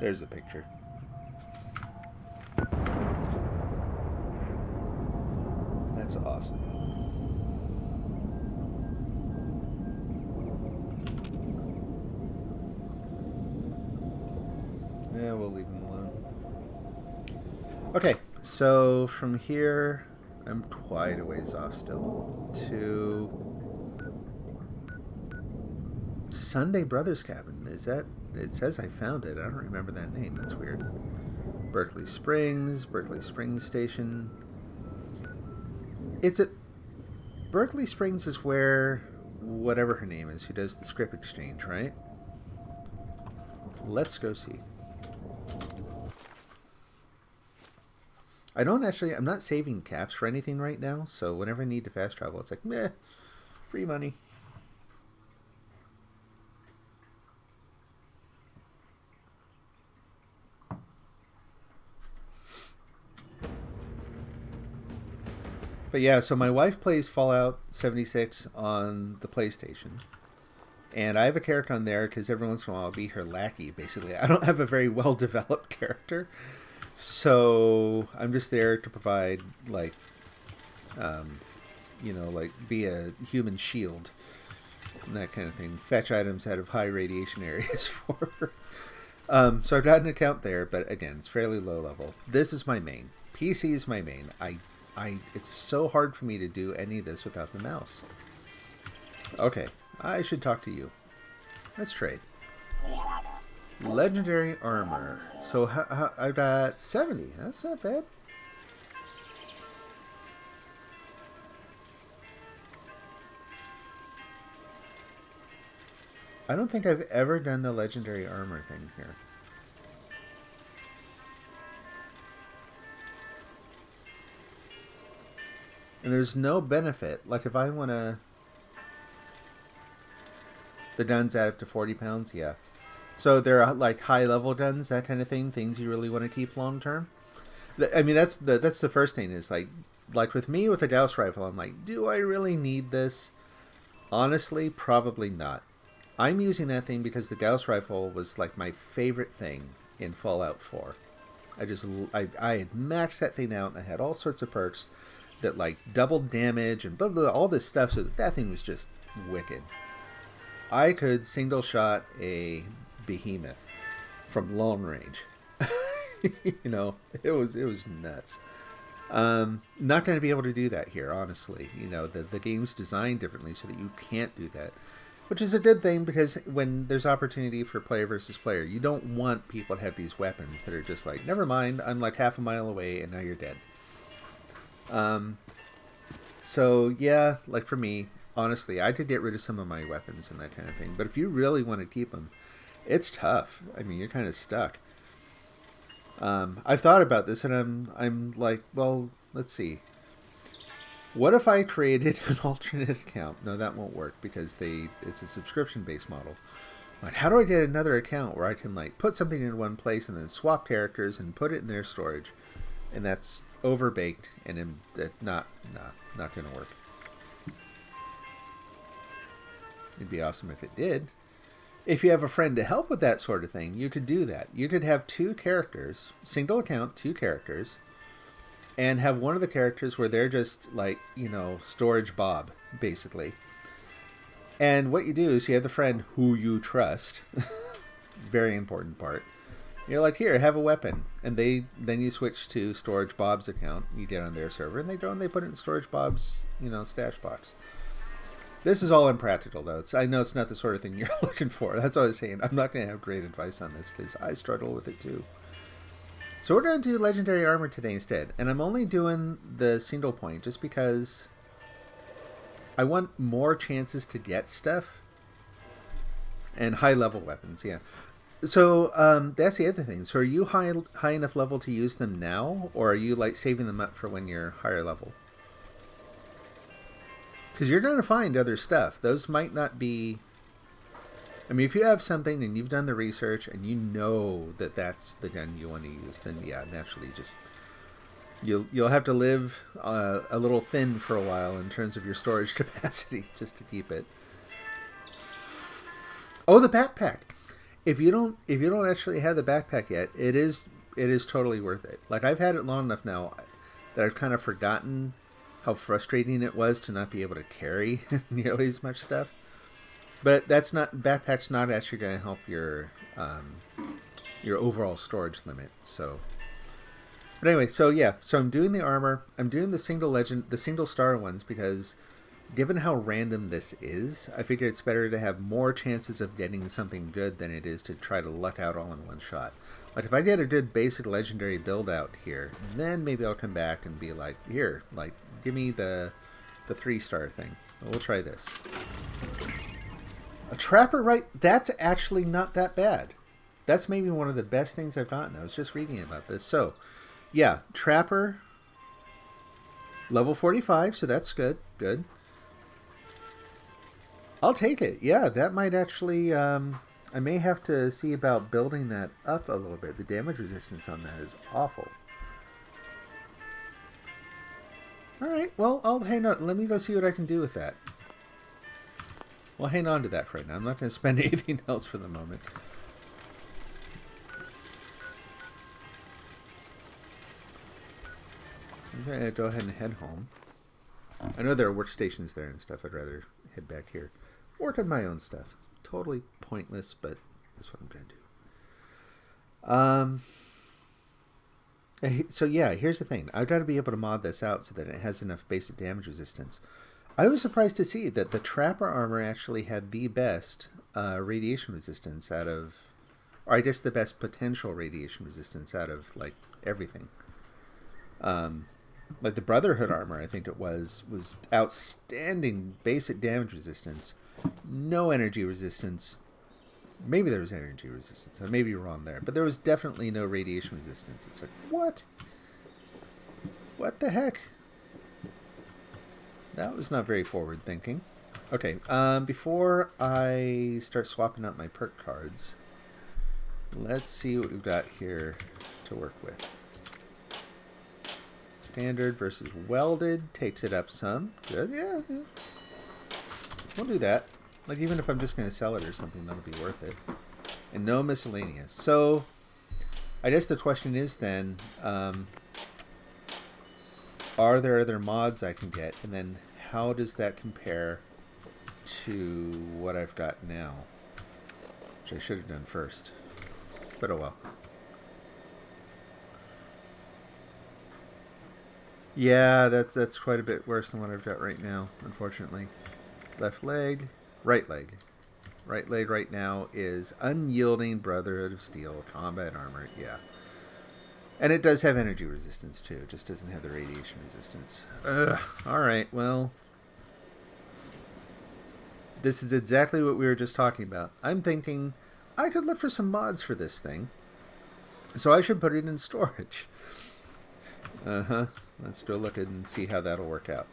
There's a picture. That's awesome. Yeah, we'll leave him alone. Okay, so from here, I'm quite a ways off still, to Sunday Brothers Cabin. Is that... It says I found it. I don't remember that name. That's weird. Berkeley Springs Station. It's a... Berkeley Springs is where whatever her name is, who does the script exchange, right? Let's go see. I'm not saving caps for anything right now, so whenever I need to fast travel, it's like, meh, free money. But yeah, so my wife plays Fallout 76 on the PlayStation. And I have a character on there because every once in a while I'll be her lackey, basically. I don't have a very well-developed character. So I'm just there to provide, like, be a human shield. And that kind of thing. Fetch items out of high radiation areas for her. So I've got an account there, but again, it's fairly low level. This is my main. PC is my main. It's so hard for me to do any of this without the mouse. Okay, I should talk to you. Let's trade. Legendary armor. So I got 70. That's not bad. I don't think I've ever done the legendary armor thing here. And there's no benefit. Like if I want to... The guns add up to 40 pounds? Yeah. So there are like high level guns, that kind of thing, things you really want to keep long term. I mean, that's the first thing is like with me with a Gauss rifle, I'm like, do I really need this? Honestly, probably not. I'm using that thing because the Gauss rifle was like my favorite thing in Fallout 4. I had maxed that thing out and I had all sorts of perks that like doubled damage and blah, blah, all this stuff, so that thing was just wicked. I could single shot a behemoth from long range. It was nuts. Not going to be able to do that here, honestly. The game's designed differently so that you can't do that, which is a good thing because when there's opportunity for player versus player, you don't want people to have these weapons that are just like, never mind, I'm like half a mile away and now you're dead. So yeah, like for me, honestly, I could get rid of some of my weapons and that kind of thing. But if you really want to keep them, it's tough. I mean, you're kind of stuck. I've thought about this, and I'm like, well, let's see. What if I created an alternate account? No, that won't work because it's a subscription-based model. Like, how do I get another account where I can like put something in one place and then swap characters and put it in their storage? And that's overbaked and not going to work. It'd be awesome if it did. If you have a friend to help with that sort of thing, you could do that. You could have two characters, single account, two characters, and have one of the characters where they're just like, storage Bob, basically. And what you do is you have the friend who you trust. Very important part. You're like, here, have a weapon. And then you switch to Storage Bob's account. You get on their server, and they put it in Storage Bob's, stash box. This is all impractical, though. I know it's not the sort of thing you're looking for. That's what I was saying. I'm not going to have great advice on this, because I struggle with it, too. So we're going to do Legendary Armor today instead. And I'm only doing the single point, just because I want more chances to get stuff. And high-level weapons, yeah. So that's the other thing. So are you high enough level to use them now, or are you like saving them up for when you're higher level? Because you're going to find other stuff. Those might not be... I mean, if you have something and you've done the research and you know that that's the gun you want to use, then yeah, naturally just... You'll have to live a little thin for a while in terms of your storage capacity just to keep it. Oh, the backpack! If you don't actually have the backpack yet, it is totally worth it. Like, I've had it long enough now that I've kind of forgotten how frustrating it was to not be able to carry nearly as much stuff. But backpack's not actually going to help your overall storage limit. So, but anyway, so yeah, so I'm doing the armor. I'm doing the single star ones because given how random this is, I figure it's better to have more chances of getting something good than it is to try to luck out all in one shot. Like, if I get a good basic legendary build out here, then maybe I'll come back and be like, here, like, give me the 3-star thing. We'll try this. A trapper, right? That's actually not that bad. That's maybe one of the best things I've gotten. I was just reading about this. So, yeah, trapper, level 45, so that's good. Good. I'll take it. Yeah, that might actually... I may have to see about building that up a little bit. The damage resistance on that is awful. Alright, well, I'll hang on. Let me go see what I can do with that. Well, hang on to that for right now. I'm not going to spend anything else for the moment. I'm going to go ahead and head home. I know there are workstations there and stuff. I'd rather head back here. Work on my own stuff. It's totally pointless, but that's what I'm going to do. So yeah, here's the thing. I've got to be able to mod this out so that it has enough basic damage resistance. I was surprised to see that the Trapper armor actually had the best radiation resistance out of... Or I guess the best potential radiation resistance out of, like, everything. Like the Brotherhood armor, I think it was outstanding basic damage resistance. No energy resistance. Maybe there was energy resistance. I may be wrong there. But there was definitely no radiation resistance. It's like, what? What the heck? That was not very forward thinking. Okay, before I start swapping out my perk cards, let's see what we've got here to work with. Standard versus welded takes it up some. Good, yeah. We'll do that. Like, even if I'm just going to sell it or something, that'll be worth it. And no miscellaneous. So, I guess the question is then, are there other mods I can get? And then how does that compare to what I've got now? Which I should have done first. But oh well. Yeah, that's quite a bit worse than what I've got right now, unfortunately. Left leg, right leg. Right leg right now is Unyielding Brotherhood of Steel combat armor, yeah. And it does have energy resistance too, it just doesn't have the radiation resistance. Ugh, alright, well. This is exactly what we were just talking about. I'm thinking I could look for some mods for this thing. So I should put it in storage. Let's go look and see how that'll work out.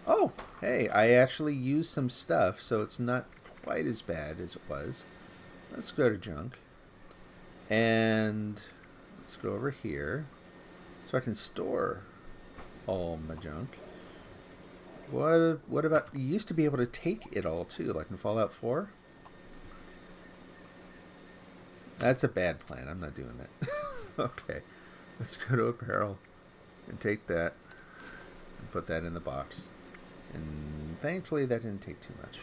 Oh, hey, I actually used some stuff, so it's not quite as bad as it was. Let's go to junk. And let's go over here so I can store all my junk. What about... You used to be able to take it all, too, like in Fallout 4? That's a bad plan. I'm not doing that. Okay. Let's go to apparel and take that and put that in the box. And thankfully that didn't take too much.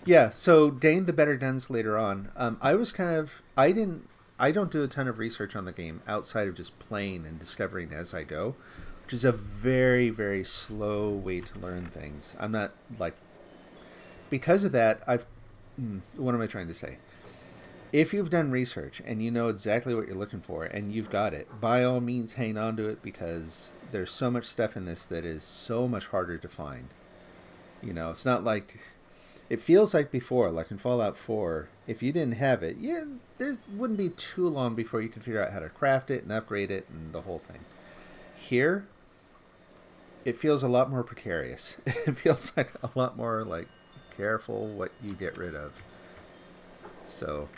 Yeah, so gain the better guns later on. I was kind of... I don't do a ton of research on the game outside of just playing and discovering as I go, which is a very, very slow way to learn things. I'm not, like... Because of that, what am I trying to say? If you've done research and you know exactly what you're looking for and you've got it, by all means hang on to it, because there's so much stuff in this that is so much harder to find. You know, it's not like... It feels like before, like in Fallout 4, if you didn't have it, yeah, there wouldn't be too long before you could figure out how to craft it and upgrade it and the whole thing. Here, it feels a lot more precarious. It feels like a lot more, like, careful what you get rid of. So...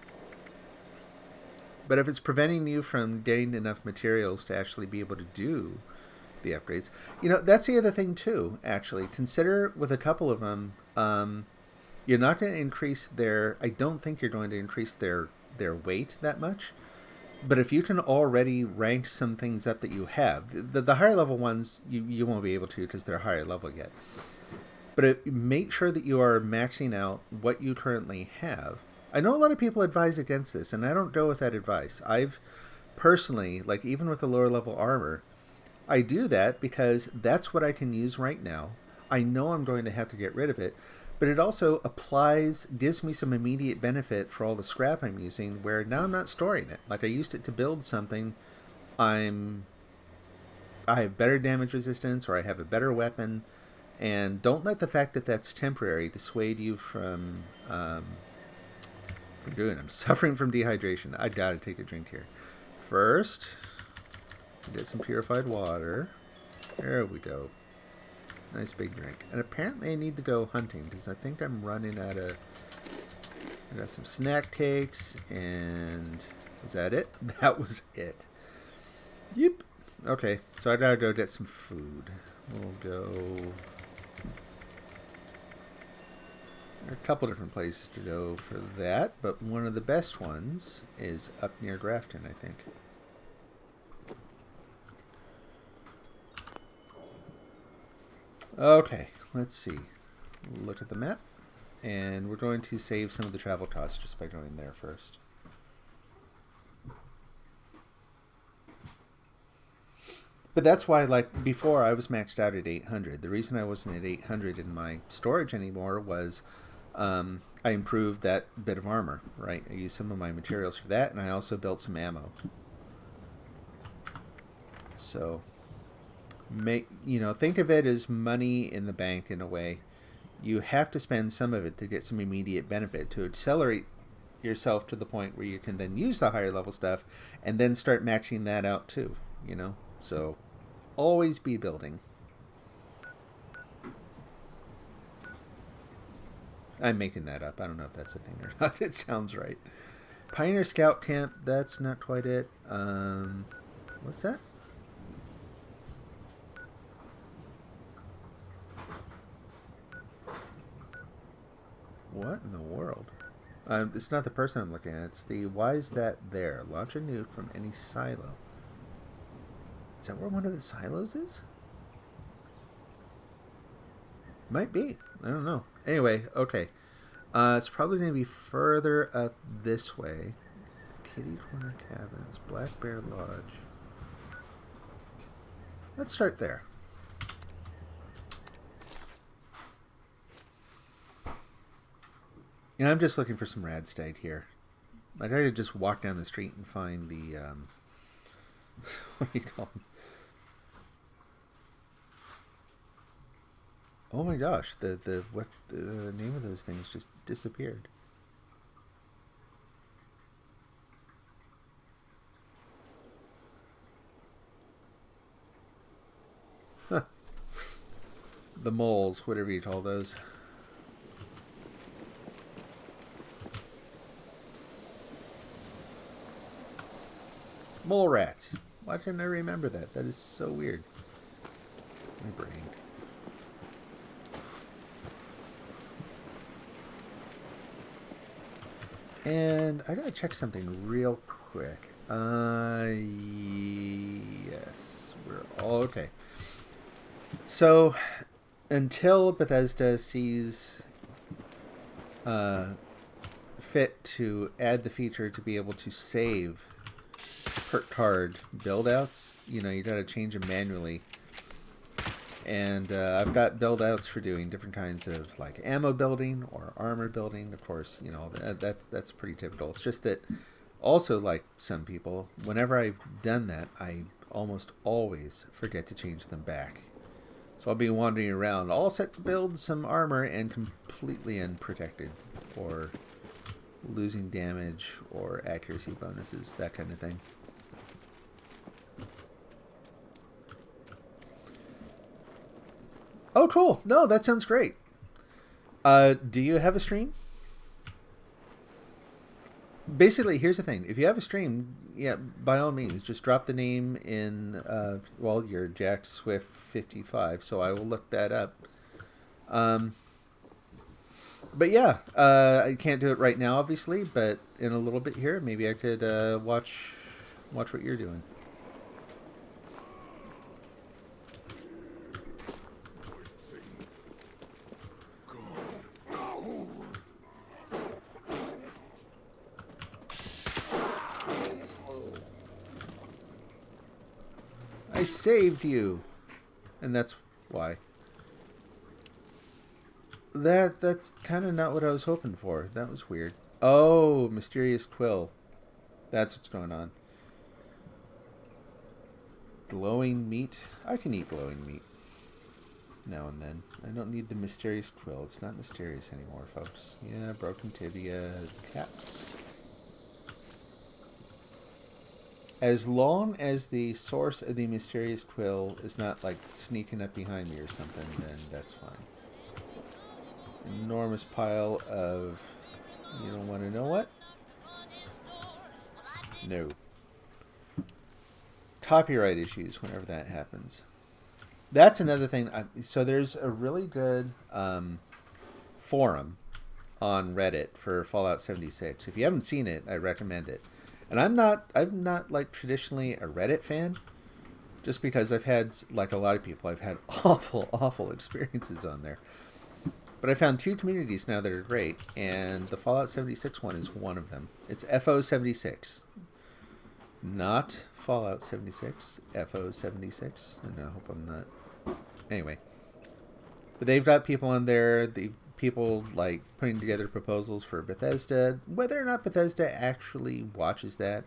But if it's preventing you from getting enough materials to actually be able to do the upgrades, you know, that's the other thing too, actually. Consider with a couple of them, you're not going to increase their... I don't think you're going to increase their weight that much. But if you can already rank some things up that you have, the higher level ones, you won't be able to because they're higher level yet. But make sure that you are maxing out what you currently have. I know a lot of people advise against this, and I don't go with that advice. I've personally, like even with the lower level armor, I do that because that's what I can use right now. I know I'm going to have to get rid of it, but it also gives me some immediate benefit for all the scrap I'm using, where now I'm not storing it. Like I used it to build something, I have better damage resistance, or I have a better weapon, and don't let the fact that that's temporary dissuade you from doing it. I'm suffering from dehydration. I gotta take a drink here. First, get some purified water. There we go. Nice big drink. And apparently I need to go hunting because I think I'm running out of... I got some snack cakes and... Is that it? That was it. Yep. Okay, so I gotta go get some food. We'll go... There are a couple different places to go for that, but one of the best ones is up near Grafton, I think. Okay, let's see. Look at the map, and we're going to save some of the travel costs just by going there first. But that's why, like, before I was maxed out at 800. The reason I wasn't at 800 in my storage anymore was I improved that bit of armor, right? I used some of my materials for that, and I also built some ammo. So... think of it as money in the bank in a way. You have to spend some of it to get some immediate benefit, to accelerate yourself to the point where you can then use the higher level stuff and then start maxing that out too, So always be building. I'm making that up. I don't know if that's a thing or not. It sounds right. Pioneer Scout Camp, that's not quite it. What's that? What in the world? It's not the person I'm looking at. It's the why is that there? Launch a nuke from any silo. Is that where one of the silos is? Might be. I don't know. Anyway, okay. It's probably going to be further up this way. Kitty Corner Cabins, Black Bear Lodge. Let's start there. Yeah, I'm just looking for some radstag here. I try to just walk down the street and find the what do you call them? Oh my gosh, the name of those things just disappeared. Huh. The moles, whatever you call those. Mole rats. Why didn't I remember that? That is so weird. My brain. And I gotta check something real quick. Yes. We're all okay. So, until Bethesda sees fit to add the feature to be able to save perk card build-outs, you gotta change them manually. And I've got build-outs for doing different kinds of like ammo building or armor building. Of course, that's pretty typical. It's just that also, like some people, whenever I've done that, I almost always forget to change them back. So I'll be wandering around all set to build some armor and completely unprotected, or losing damage or accuracy bonuses, that kind of thing. Oh, cool. No, that sounds great. Do you have a stream? Basically, here's the thing. If you have a stream, yeah, by all means, just drop the name in, your Jack Swift 55, so I will look that up. But yeah, I can't do it right now, obviously, but in a little bit here, maybe I could watch what you're doing. I saved you. And that's why. That's kind of not what I was hoping for. That was weird. Oh, mysterious quill. That's what's going on. Glowing meat. I can eat glowing meat now and then. I don't need the mysterious quill. It's not mysterious anymore, folks. Yeah, broken tibia, caps. As long as the source of the mysterious quill is not like sneaking up behind me or something, then that's fine. Enormous pile of... You don't want to know what? No. Copyright issues whenever that happens. That's another thing. So there's a really good forum on Reddit for Fallout 76. If you haven't seen it, I recommend it. And I'm not like traditionally a Reddit fan, just because I've had, like a lot of people, I've had awful experiences on there. But I found two communities now that are great, and the Fallout 76 one is one of them. It's FO76. Not Fallout 76, FO76. And I hope I'm not... Anyway. But they've got people on there, the people like putting together proposals for Bethesda. Whether or not Bethesda actually watches that.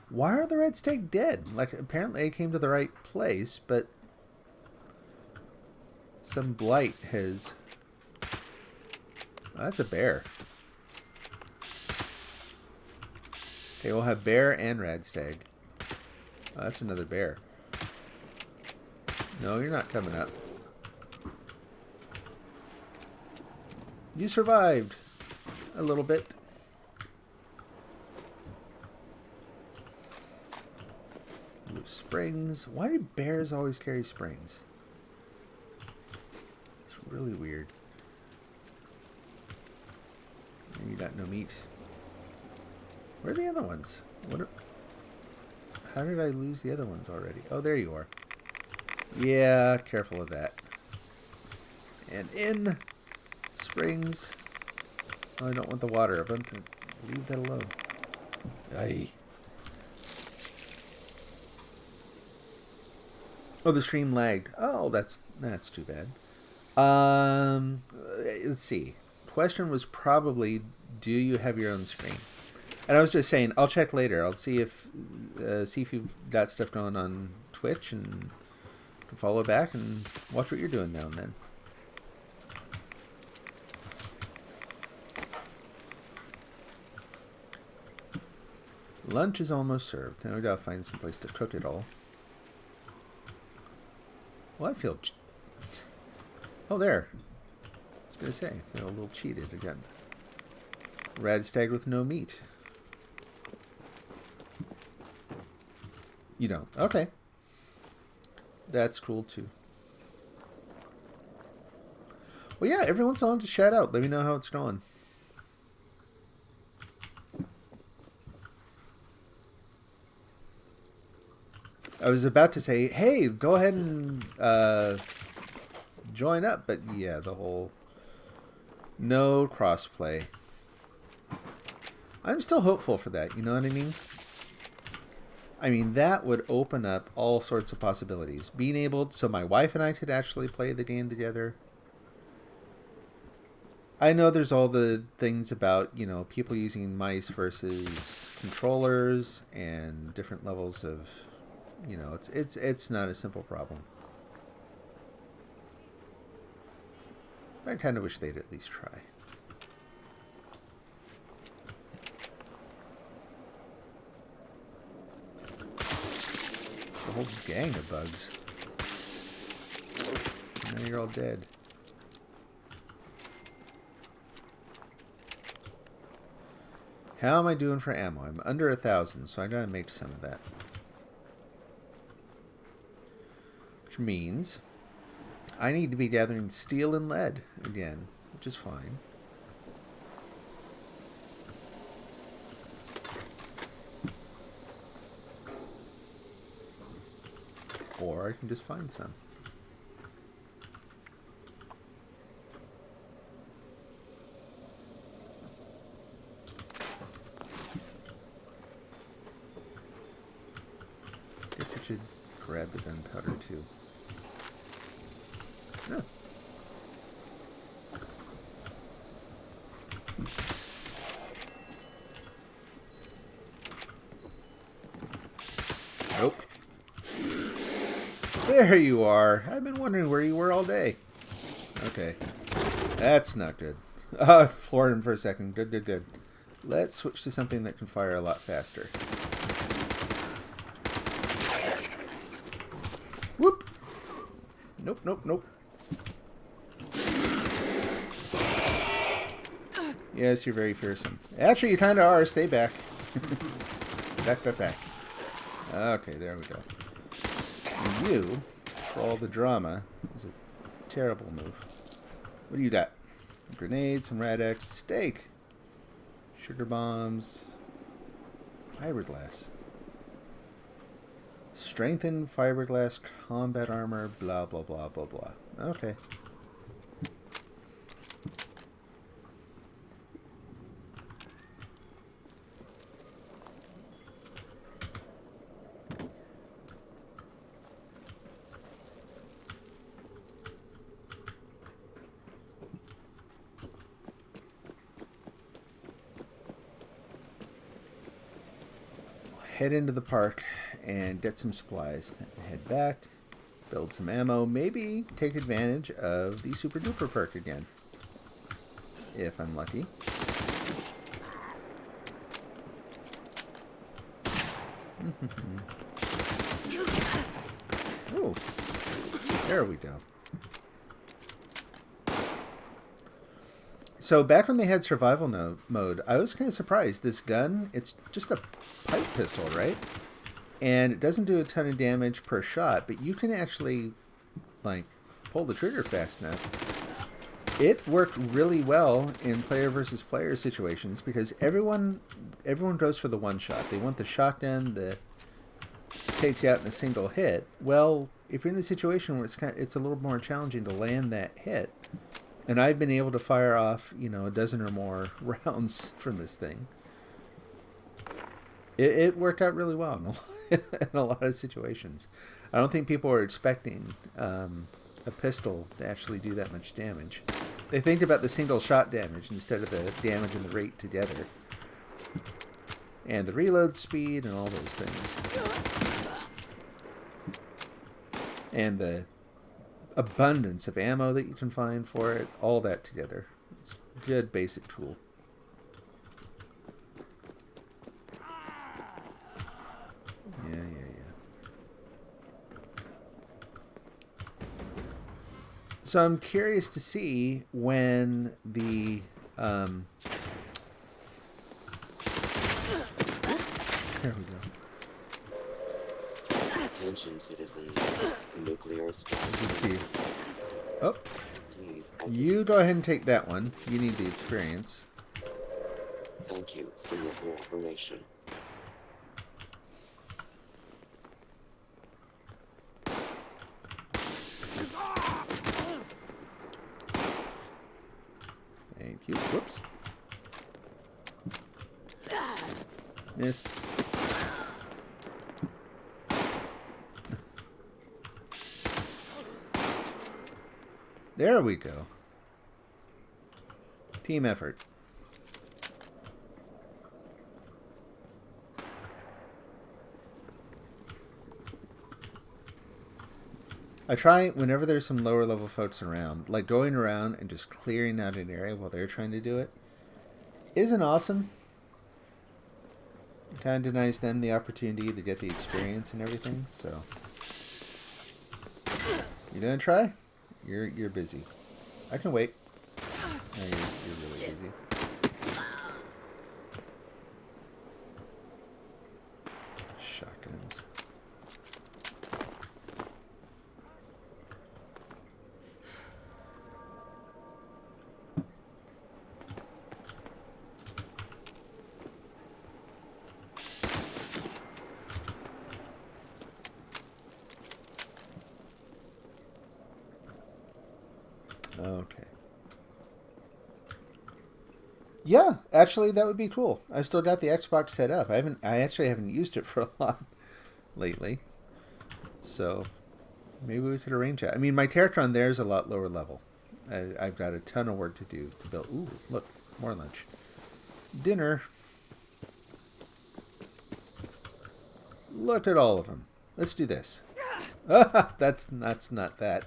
Why are the Red Stag dead? Like, apparently I came to the right place, but some blight has... Oh, that's a bear. Okay, we'll have bear and red stag. Oh, that's another bear. No, you're not coming up. You survived. A little bit. Ooh, springs. Why do bears always carry springs? It's really weird. You got no meat. Where are the other ones? How did I lose the other ones already? Oh, there you are. Yeah, careful of that. And in springs. Oh, I don't want the water. I want to leave that alone. Aye. Oh, the stream lagged. Oh, that's too bad. Let's see. Question was probably, do you have your own screen? And I was just saying, I'll check later. I'll see if you've got stuff going on Twitch and follow back and watch what you're doing now and then. Lunch is almost served. Now we gotta find some place to cook it all. Well, I feel... Oh, there. I was gonna say, I feel a little cheated again. Rad stag with no meat. You don't. Okay. That's cool too. Well, yeah, every once in a while just shout out. Let me know how it's going. I was about to say, hey, go ahead and join up. But yeah, the whole no crossplay. I'm still hopeful for that. You know what I mean? I mean, that would open up all sorts of possibilities. Being able... So my wife and I could actually play the game together. I know there's all the things about, you know, people using mice versus controllers and different levels of... You know, it's not a simple problem. I kind of wish they'd at least try. A whole gang of bugs. Now you're all dead. How am I doing for ammo? I'm under 1,000, so I gotta make some of that. Which means I need to be gathering steel and lead again, which is fine. Or I can just find some. Guess we should grab the gunpowder too. Oh. Nope. There you are. I've been wondering where you were all day. Okay. That's not good. I floored him for a second. Good, good, good. Let's switch to something that can fire a lot faster. Whoop! Nope, nope, nope. Yes, you're very fearsome. Actually, you kind of are. Stay back. Back, back, back. Okay, there we go. And you, for all the drama, is a terrible move. What do you got? Grenades, some Rad-X, steak, sugar bombs, fiberglass. Strengthened fiberglass combat armor, blah, blah, blah, blah, blah. Okay. Head into the park and get some supplies. Head back, build some ammo, maybe take advantage of the Super Duper perk again. If I'm lucky. Oh, there we go. So back when they had survival mode, I was kind of surprised. This gun, it's just a pipe pistol, right? And it doesn't do a ton of damage per shot, but you can actually, like, pull the trigger fast enough. It worked really well in player versus player situations because everyone goes for the one shot. They want the shotgun that takes you out in a single hit. Well, if you're in a situation where it's a little more challenging to land that hit, and I've been able to fire off, you know, a dozen or more rounds from this thing. It worked out really well in a lot of situations. I don't think people are expecting a pistol to actually do that much damage. They think about the single shot damage instead of the damage and the rate together. And the reload speed and all those things. And the abundance of ammo that you can find for it, all that together. It's a good basic tool. Yeah. So I'm curious to see when the there we go. Attention, citizens. Nuclear strike. Let's see. Oh, Please you go ahead and take that one. You need the experience. Thank you for your cooperation. Thank you. Whoops. Missed. There we go. Team effort. I try, whenever there's some lower level folks around, like going around and just clearing out an area while they're trying to do it, isn't awesome. It kind of denies them the opportunity to get the experience and everything, so. You gonna try? You're busy. I can wait. No, you're really busy. Shotguns. Okay. Yeah, actually, that would be cool. I've still got the Xbox set up. I actually haven't used it for a lot lately. So maybe we could arrange that. I mean, my Terratron there is a lot lower level. I've got a ton of work to do to build. Ooh, look, more lunch. Dinner. Look at all of them. Let's do this. That's not that.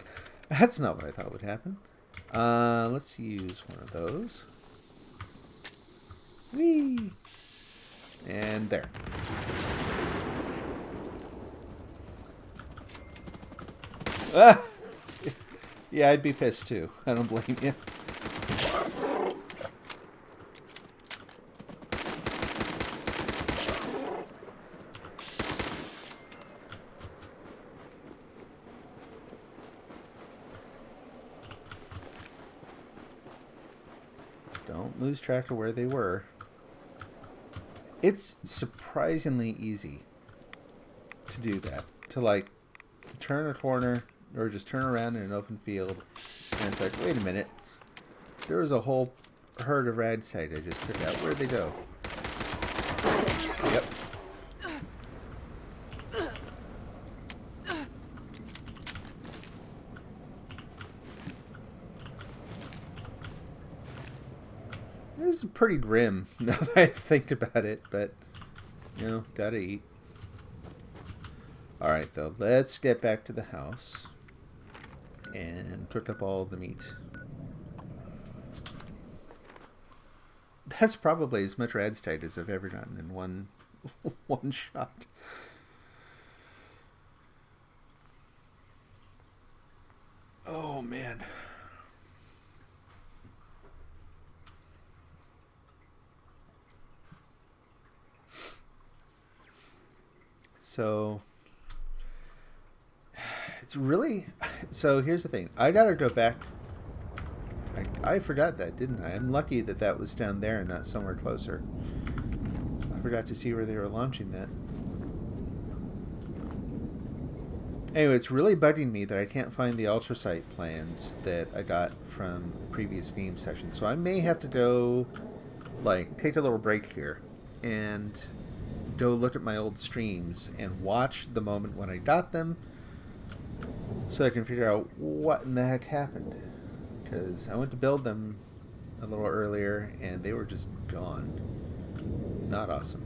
That's not what I thought would happen. Let's use one of those. Whee! And there. Ah! Yeah, I'd be pissed too. I don't blame you. Don't lose track of where they were. It's surprisingly easy to do that. To like turn a corner or just turn around in an open field and it's like, wait a minute. There was a whole herd of Restreamed I just took out. Where'd they go? Yep. This is pretty grim now that I think about it, but, you know, gotta eat. Alright, though, let's get back to the house and cook up all the meat. That's probably as much Restreamed as I've ever gotten in one shot. Oh, man. So, it's really... So, here's the thing. I gotta go back. I forgot that, didn't I? I'm lucky that that was down there and not somewhere closer. I forgot to see where they were launching that. Anyway, it's really bugging me that I can't find the Ultraside plans that I got from the previous game session. So I may have to go, like, take a little break here and go look at my old streams and watch the moment when I got them so I can figure out what in the heck happened. Because I went to build them a little earlier and they were just gone. Not awesome.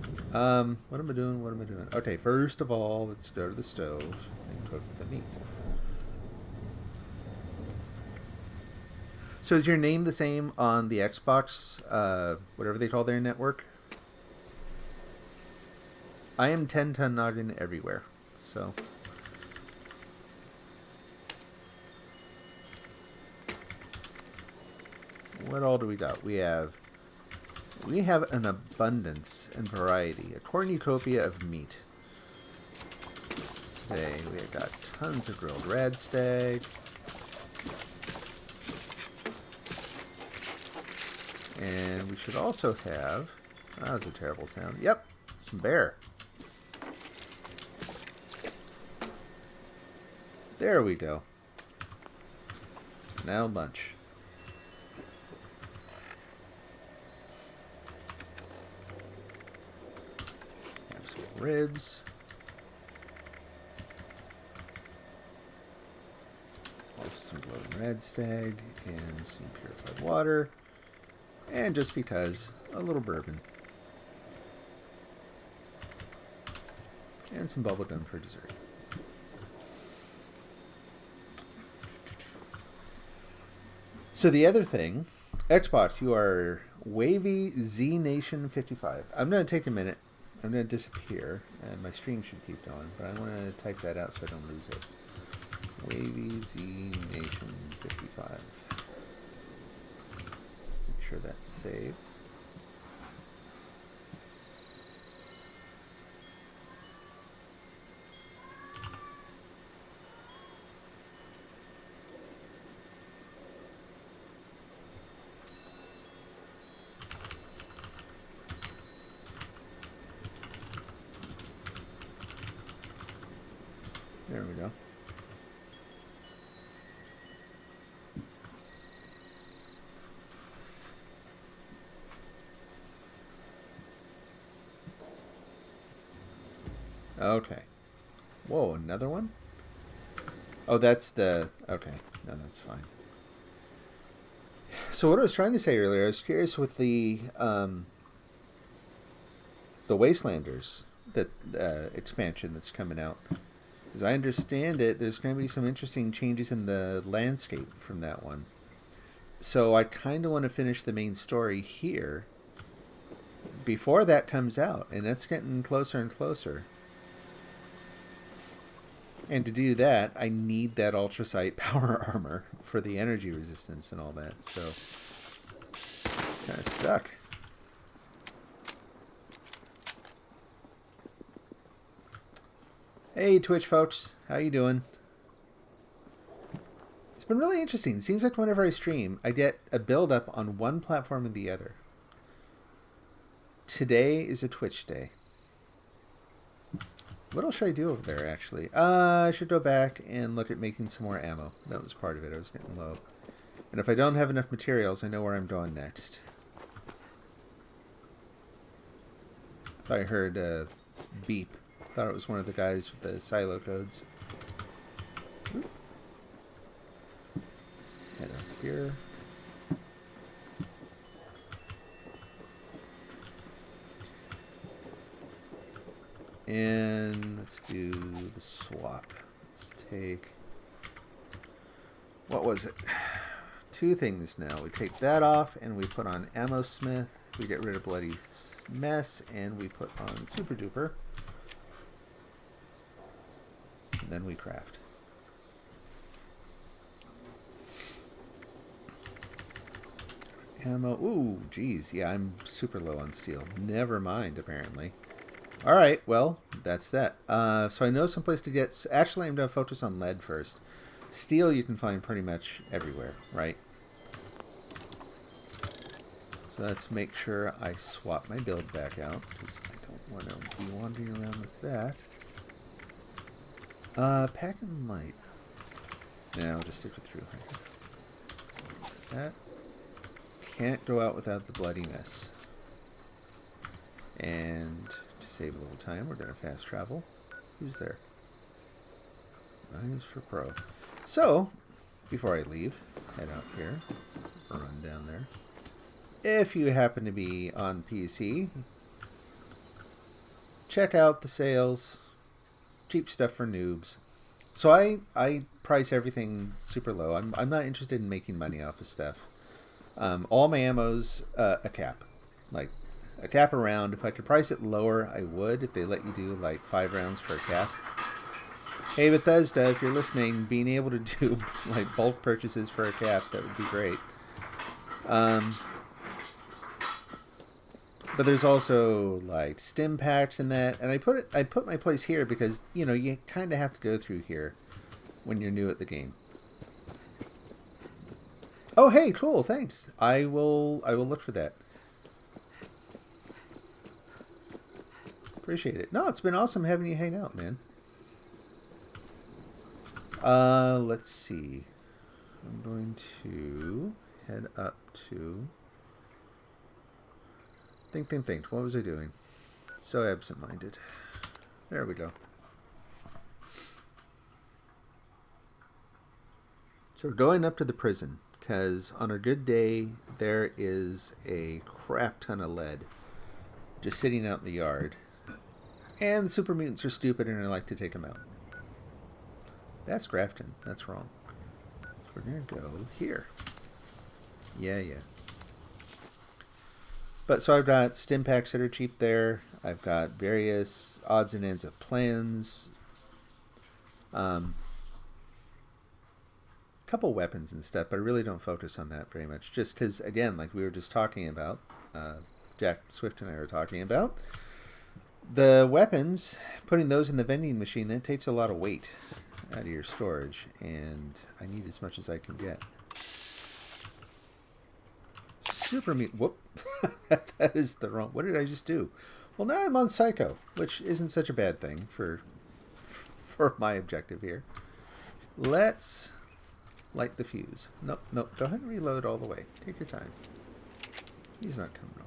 What am I doing? What am I doing? Okay, first of all, let's go to the stove and cook the meat. So is your name the same on the Xbox, whatever they call their network? I am 10 Ton Noggin everywhere, so... What all do we got? We have an abundance and variety, a cornucopia of meat. Today we have got tons of grilled Restreamed. And we should also have, that was a terrible sound, yep, some bear. There we go. Now lunch. Have some ribs. Also some glowing Restreamed and some purified water. And just because, a little bourbon. And some bubblegum for dessert. So the other thing, Xbox, you are Wavy Z Nation 55. I'm going to take a minute. I'm going to disappear, and my stream should keep going, but I want to type that out so I don't lose it. Wavy Z Nation 55. Make sure that's saved. There we go. Okay. Whoa, another one? Oh, that's the... Okay. No, that's fine. So what I was trying to say earlier, I was curious with the Wastelanders that expansion that's coming out. As I understand it, there's going to be some interesting changes in the landscape from that one. So I kind of want to finish the main story here before that comes out, and that's getting closer and closer. And to do that, I need that Ultraside power armor for the energy resistance and all that. So, kind of stuck. Hey, Twitch folks. How you doing? It's been really interesting. It seems like whenever I stream, I get a build-up on one platform and the other. Today is a Twitch day. What else should I do over there, actually? I should go back and look at making some more ammo. That was part of it. I was getting low. And if I don't have enough materials, I know where I'm going next. I heard a beep. Thought it was one of the guys with the silo codes. Oop. Head up here. And let's do the swap. Let's take... What was it? 2 things now. We take that off and we put on Ammo Smith. We get rid of Bloody Mess and we put on Super Duper. And then we craft. Ammo. Ooh, geez. Yeah, I'm super low on steel. Never mind, apparently. Alright, well, that's that. So I know someplace to get... Actually, I'm going to focus on lead first. Steel you can find pretty much everywhere, right? So let's make sure I swap my build back out, because I don't want to be wandering around with that. Pack and light. Yeah, I'll just stick with through here. That. Can't go out without the Bloody Mess. And... save a little time, we're going to fast travel. Who's there? Mine is for pro. So, before I leave, head out here, run down there. If you happen to be on PC, check out the sales. Cheap stuff for noobs. So I price everything super low. I'm not interested in making money off of stuff. All my ammo's a cap. Like, a cap a round. If I could price it lower, I would. If they let you do like 5 rounds for a cap. Hey Bethesda, if you're listening, being able to do like bulk purchases for a cap, that would be great. But there's also like stim packs and that, and I put my place here because you know you kind of have to go through here when you're new at the game. Oh hey, cool, thanks. I will look for that. Appreciate it. No, it's been awesome having you hang out, man. Let's see. I'm going to head up to... Think. What was I doing? So absent-minded. There we go. So we're going up to the prison, because on a good day, there is a crap ton of lead just sitting out in the yard. And the super mutants are stupid and I like to take them out. That's Grafton. That's wrong. So we're going to go here. Yeah. But so I've got stim packs that are cheap there. I've got various odds and ends of plans. Couple weapons and stuff, but I really don't focus on that very much. Just because, again, like we were just talking about, Jack Swift and I were talking about, the weapons, putting those in the vending machine, that takes a lot of weight out of your storage, and I need as much as I can get. Super mutant. Whoop. That is the wrong... What did I just do? Well, now I'm on Psycho, which isn't such a bad thing for my objective here. Let's light the fuse. Nope. Go ahead and reload all the way. Take your time. He's not coming over.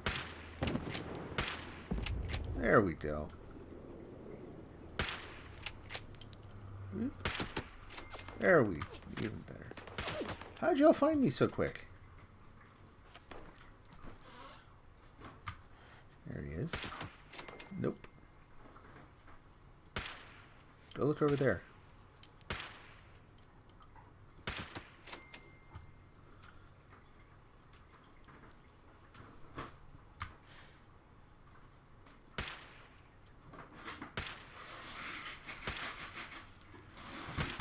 There we go. Oop. There we... even better. How'd y'all find me so quick? There he is. Nope. Go look over there.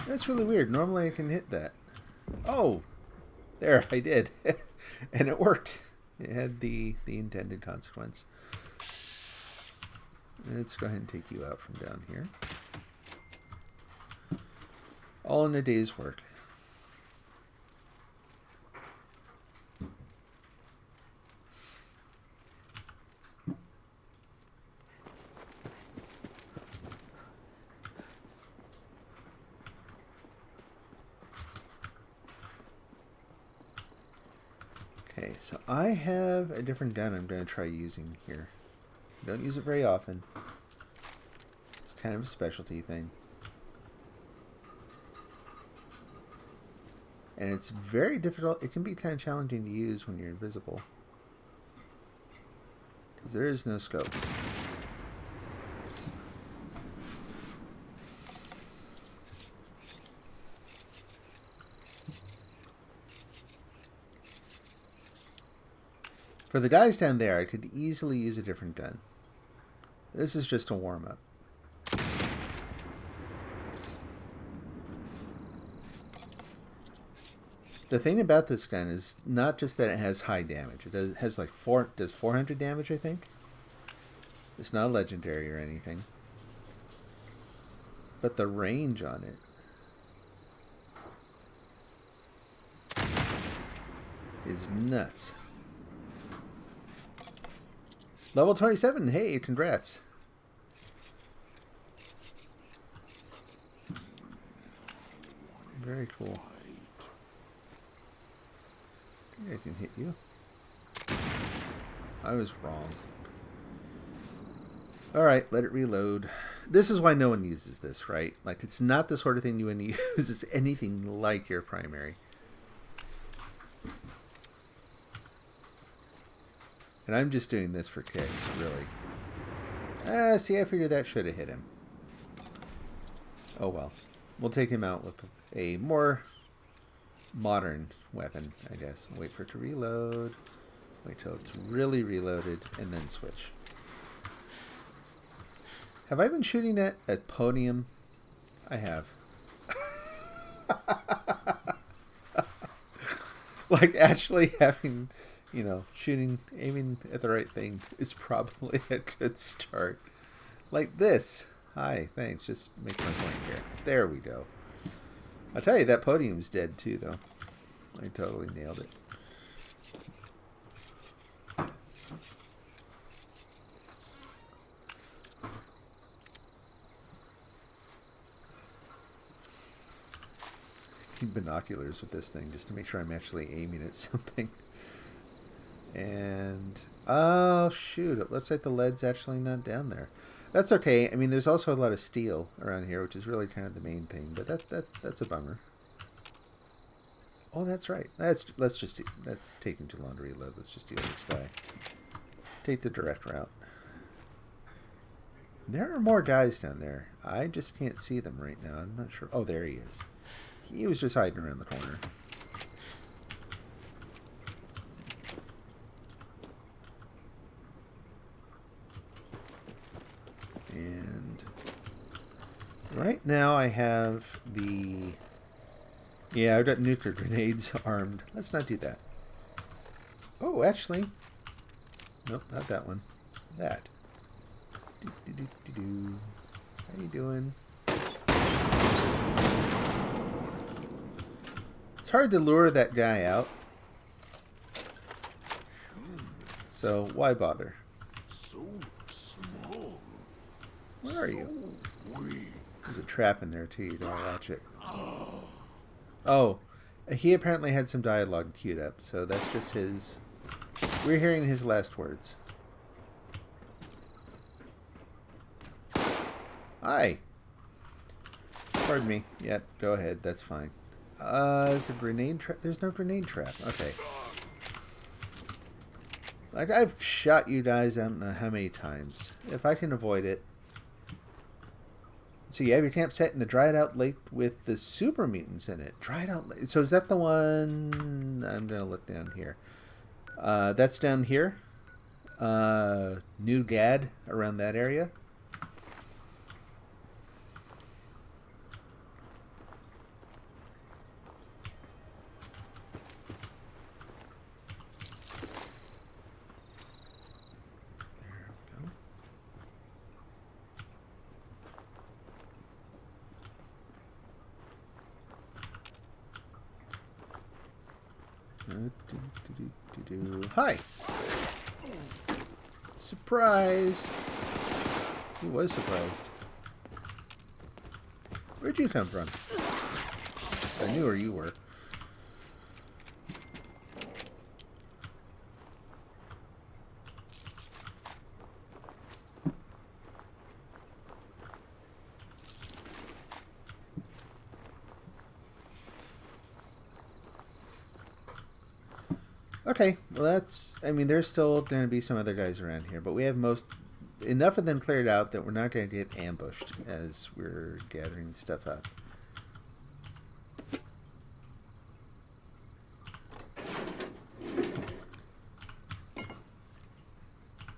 That's really weird. Normally I can hit that. Oh! There, I did. And it worked. It had the intended consequence. Let's go ahead and take you out from down here. All in a day's work. Okay, so I have a different gun I'm going to try using here. Don't use it very often. It's kind of a specialty thing. And it's very difficult. It can be kind of challenging to use when you're invisible. Because there is no scope. For the guys down there, I could easily use a different gun. This is just a warm-up. The thing about this gun is not just that it has high damage. It has like 400 damage, I think. It's not legendary or anything. But the range on it is nuts. Level 27, hey, congrats. Very cool. I can hit you. I was wrong. Alright, let it reload. This is why no one uses this, right? Like, it's not the sort of thing you want to use. It's anything like your primary. And I'm just doing this for kicks, really. See, I figured that should have hit him. Oh well. We'll take him out with a more modern weapon, I guess. Wait for it to reload. Wait till it's really reloaded, and then switch. Have I been shooting at podium? I have. Like, actually having... You know, aiming at the right thing is probably a good start. Like this. Hi, thanks. Just make my point here. There we go. I'll tell you, that podium's dead too, though. I totally nailed it. Keep binoculars with this thing just to make sure I'm actually aiming at something. And, oh shoot, it looks like the lead's actually not down there. That's okay. I mean, there's also a lot of steel around here, which is really kind of the main thing, but that's a bummer. Oh, that's right. That's taking too long to reload. Let's just deal with this guy. Take the direct route. There are more guys down there. I just can't see them right now. I'm not sure. Oh, there he is. He was just hiding around the corner. And right now I have the... Yeah, I've got nuclear grenades armed. Let's not do that. Oh, actually... Nope, not that one. That. How you doing? It's hard to lure that guy out. So, why bother? Where are you? There's a trap in there too, you gotta watch it. Oh, he apparently had some dialogue queued up, so that's just his... We're hearing his last words. Hi. Pardon me. Yep, go ahead. That's fine. Is a grenade trap? There's no grenade trap. Okay. Like, I've shot you guys, I don't know how many times. If I can avoid it. So you have your camp set in the dried out lake with the super mutants in it. Dried out lake. So is that the one? I'm going to look down here. That's down here. New Gad, around that area. Hi! Surprise! Who was surprised? Where'd you come from? I knew where you were. Okay, well that's, I mean, there's still going to be some other guys around here, but we have enough of them cleared out that we're not going to get ambushed as we're gathering stuff up.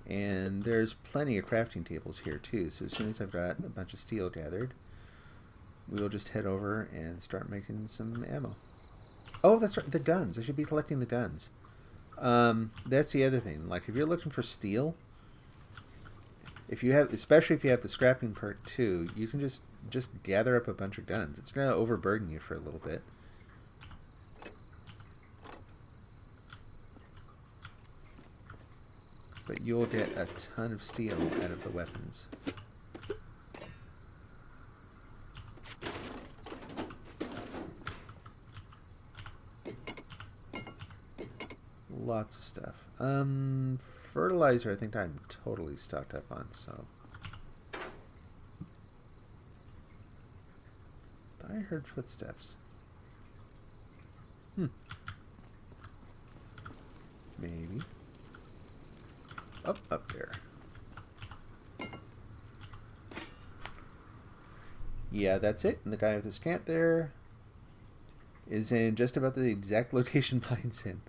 And there's plenty of crafting tables here too, so as soon as I've got a bunch of steel gathered, we'll just head over and start making some ammo. Oh, that's right, the guns. I should be collecting the guns. That's the other thing. Like, if you're looking for steel, if you have, especially if you have the scrapping perk too, you can just gather up a bunch of guns. It's gonna overburden you for a little bit. But you'll get a ton of steel out of the weapons. Lots of stuff. Fertilizer I think I'm totally stocked up on, so. Thought I heard footsteps. Maybe. Oh, up there. Yeah, that's it. And the guy with his camp there is in just about the exact location mine's in.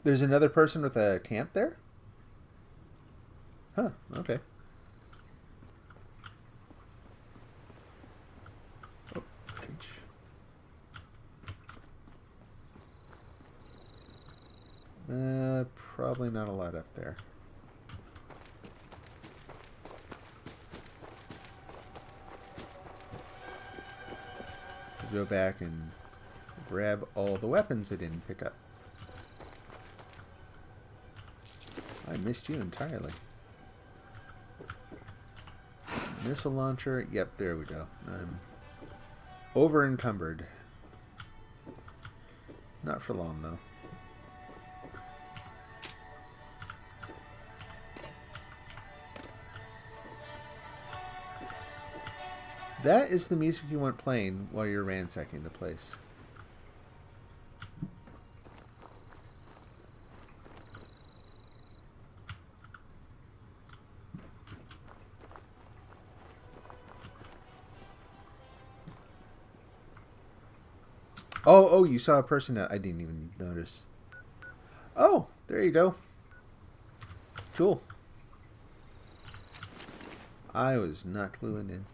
There's another person with a camp there? Huh, okay. Oh, probably not a lot up there. To go back and grab all the weapons I didn't pick up. I missed you entirely. Missile launcher. Yep, there we go. I'm over encumbered. Not for long, though. That is the music you want playing while you're ransacking the place. Oh, you saw a person that I didn't even notice. Oh, there you go. Cool. I was not cluing in.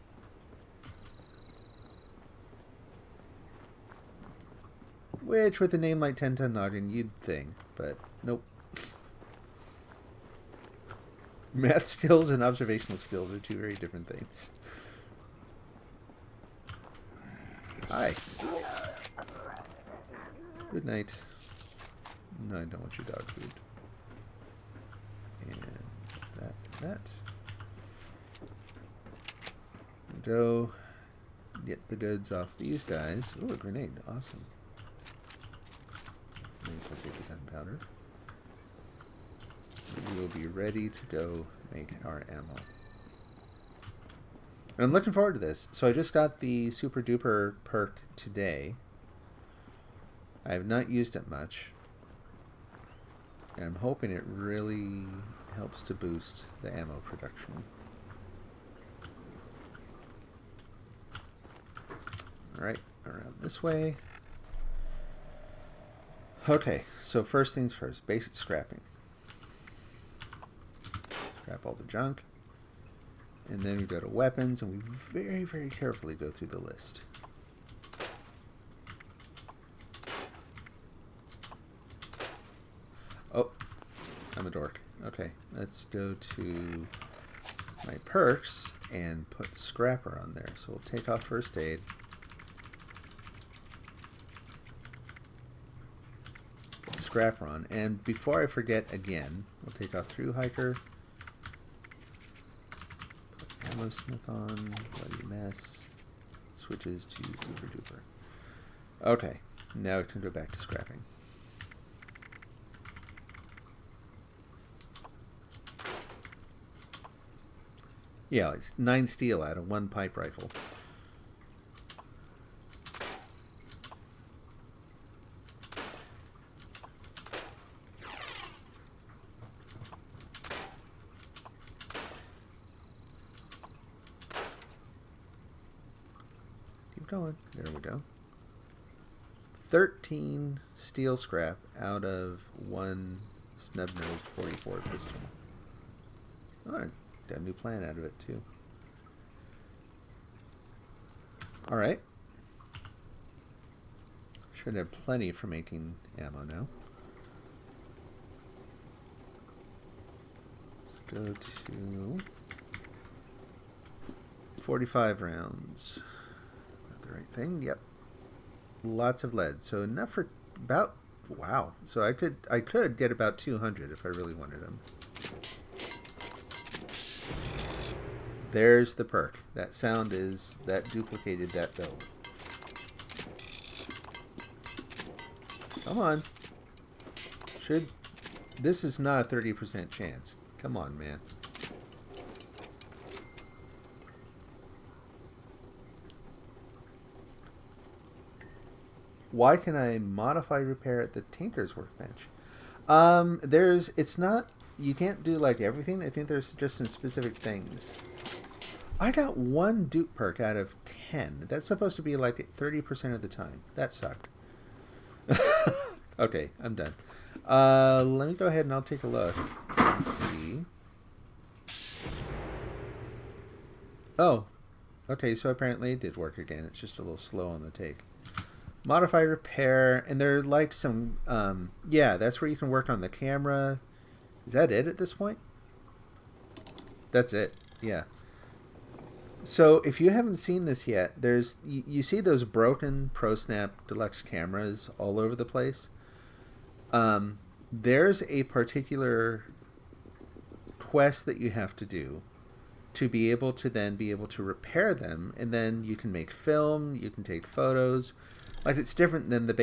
Which, with a name like 1010 Noggin, you'd think, but nope. Math skills and observational skills are two very different things. Hi. Good night. No, I don't want your dog food. And that and that. Go get the goods off these guys. Ooh, a grenade. Awesome. Maybe so take the gunpowder. we will be ready to go make our ammo. And I'm looking forward to this. So I just got the Super Duper perk today. I have not used it much. And I'm hoping it really helps to boost the ammo production. Alright, around this way. Okay, so first things first, basic scrapping. Scrap all the junk. And then we go to weapons, and we very, very carefully go through the list. Oh, I'm a dork. Okay, let's go to my perks and put Scrapper on there. So we'll take off First Aid. Put Scrapper on. And before I forget again, we'll take off Through Hiker. Put Ammo Smith on. Bloody Mess. Switches to Super Duper. Okay, now we can go back to scrapping. Yeah, it's 9 steel out of 1 pipe rifle. Keep going. There we go. 13 steel scrap out of 1 snub-nosed 44 pistol. Alright. Got a new plan out of it too. Alright. Should have plenty for making ammo now. Let's go to 45 rounds. Not the right thing? Yep. Lots of lead. So enough for about, wow. So I could get about 200 if I really wanted them. There's the perk. That sound is, that duplicated that build. Come on. This is not a 30% chance. Come on, man. Why can I modify repair at the Tinker's Workbench? It's not, you can't do like everything. I think there's just some specific things. I got 1 dupe perk out of 10. That's supposed to be like 30% of the time. That sucked. Okay, I'm done. Let me go ahead and I'll take a look and see. Oh, okay, so apparently it did work again. It's just a little slow on the take. Modify repair, and there are like some, yeah, that's where you can work on the camera. Is that it at this point? That's it, yeah. So if you haven't seen this yet, there's you see those broken ProSnap Deluxe cameras all over the place. There's a particular quest that you have to do to be able to repair them, and then you can make film, you can take photos. Like, it's different than the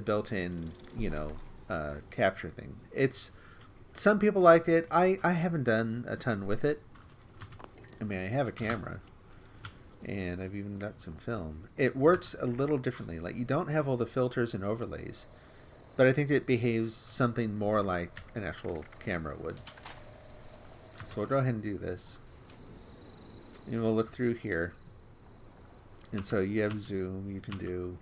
built-in, capture thing. Some people like it. I haven't done a ton with it. I mean, I have a camera, and I've even got some film. It works a little differently. Like, you don't have all the filters and overlays, but I think it behaves something more like an actual camera would. So we'll go ahead and do this. And we'll look through here. And so you have zoom, you can do.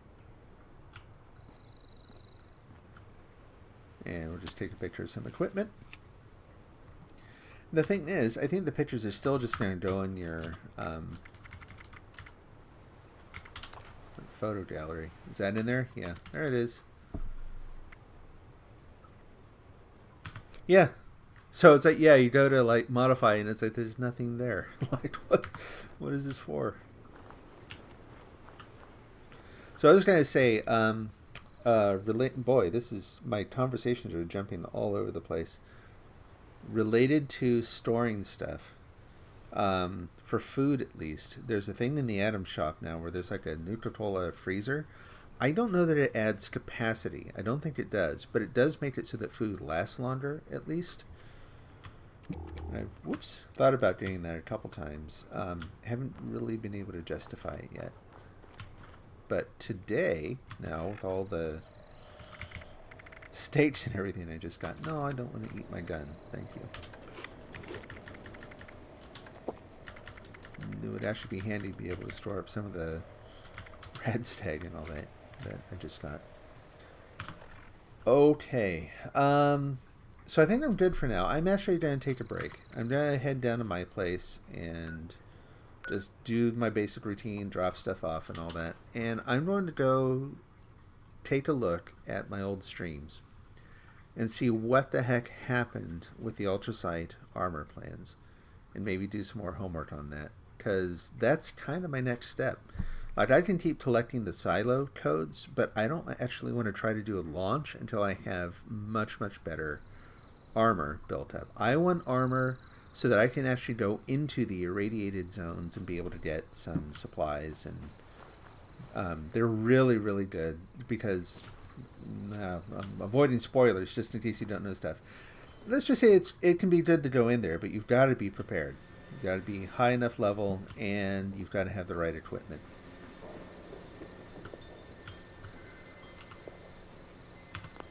And we'll just take a picture of some equipment. The thing is, I think the pictures are still just going to go in your photo gallery. Is that in there? Yeah, there it is. Yeah. So it's like, yeah, you go to like modify and it's like there's nothing there. Like, what is this for? So I was going to say, boy, this is, my conversations are jumping all over the place. Related to storing stuff, for food at least, there's a thing in the Atom shop now where there's like a Nuka-Cola freezer. I don't know that it adds capacity. I don't think it does, but it does make it so that food lasts longer, at least. I've, whoops, thought about doing that a couple times. Haven't really been able to justify it yet. But today, now, with all the steaks and everything I just got, no, I don't want to eat my gun. Thank you. It would actually be handy to be able to store up some of the red stag and all that I just got. Okay. So I think I'm good for now. I'm actually going to take a break. I'm going to head down to my place and just do my basic routine, drop stuff off and all that. And I'm going to go take a look at my old streams and see what the heck happened with the Ultraside armor plans. And maybe do some more homework on that. Because that's kind of my next step. Like, I can keep collecting the silo codes, but I don't actually want to try to do a launch until I have much, much better armor built up. I want armor so that I can actually go into the irradiated zones and be able to get some supplies. And they're really, really good because I'm avoiding spoilers just in case you don't know stuff. Let's just say it can be good to go in there, but you've got to be prepared. You've got to be high enough level, and you've got to have the right equipment.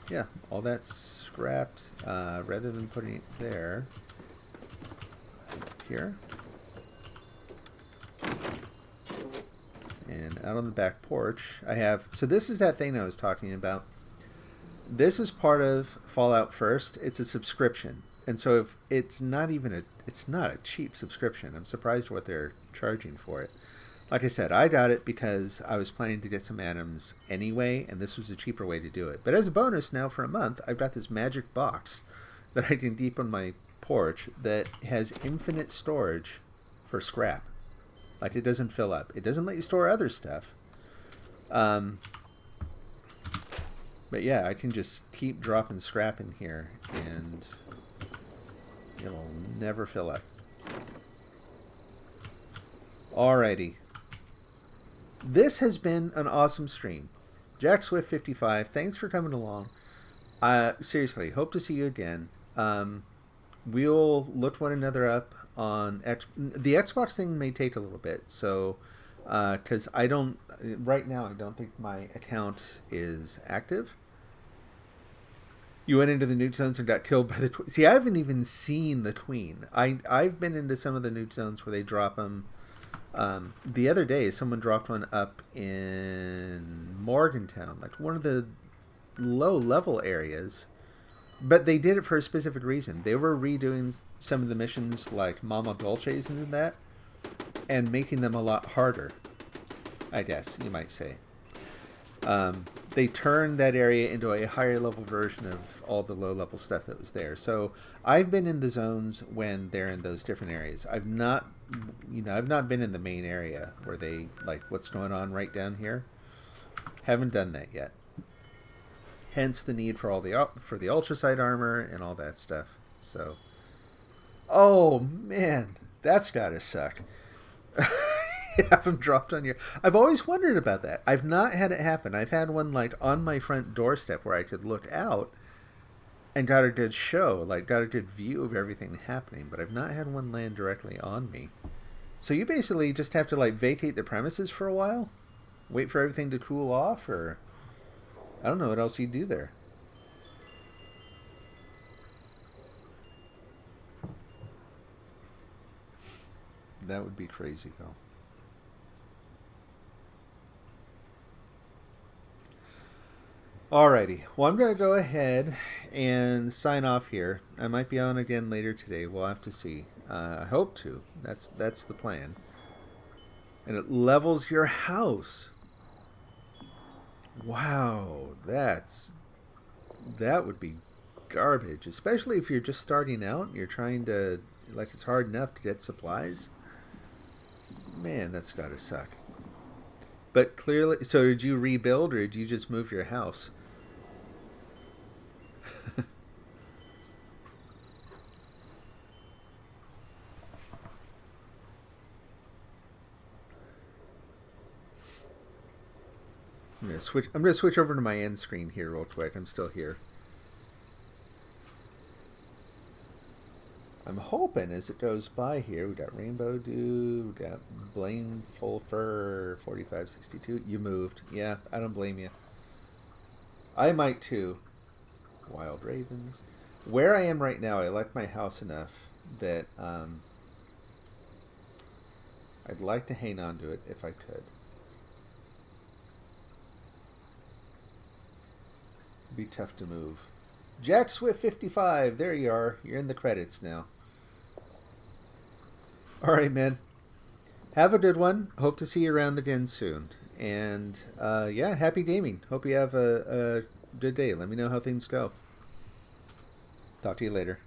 Yeah, all that's scrapped. Rather than putting it there, here. And out on the back porch, I have... So this is that thing I was talking about. This is part of Fallout First. It's a subscription. And so if it's not even it's not a cheap subscription. I'm surprised what they're charging for it. Like I said, I got it because I was planning to get some atoms anyway, and this was a cheaper way to do it. But as a bonus now for a month, I've got this magic box that I can keep on my porch that has infinite storage for scrap. Like, it doesn't fill up. It doesn't let you store other stuff. But yeah, I can just keep dropping scrap in here, and it'll never fill up. Alrighty. This has been an awesome stream. Jack Swift 55, thanks for coming along. Seriously, hope to see you again. We'll look one another up on the Xbox thing may take a little bit, so because right now I don't think my account is active. You went into the nuke zones and got killed by the See, I haven't even seen the tween. I've been into some of the nuke zones where they drop them. The other day, someone dropped one up in Morgantown, like one of the low-level areas. But they did it for a specific reason. They were redoing some of the missions, like Mama Dolce's and that, and making them a lot harder, I guess you might say. They turned that area into a higher-level version of all the low-level stuff that was there. So I've been in the zones when they're in those different areas. I've not been in the main area where they, like, what's going on right down here. Haven't done that yet. Hence the need for the Ultraside armor and all that stuff. So, oh man, that's gotta suck. Have them dropped on you. I've always wondered about that. I've not had it happen. I've had one like on my front doorstep where I could look out and got a good show, like got a good view of everything happening, but I've not had one land directly on me. So you basically just have to like vacate the premises for a while, wait for everything to cool off, or I don't know what else you do there. That would be crazy, though. Alrighty. Well, I'm going to go ahead and sign off here. I might be on again later today. We'll have to see. I hope to. That's the plan. And it levels your house. Wow, that would be garbage, especially if you're just starting out and you're trying to, like, it's hard enough to get supplies. Man, that's gotta suck. But clearly, so did you rebuild or did you just move your house? I'm gonna switch over to my end screen here real quick. I'm still here. I'm hoping as it goes by here, we got Rainbow Dew, we got Blaine Full Fur, 4562. You moved. Yeah, I don't blame you. I might too. Wild Ravens. Where I am right now, I like my house enough that I'd like to hang on to it if I could. It'd be tough to move. Jack Swift 55, there you are. You're in the credits now. All right, man. Have a good one. Hope to see you around again soon. And yeah, happy gaming. Hope you have a good day. Let me know how things go. Talk to you later.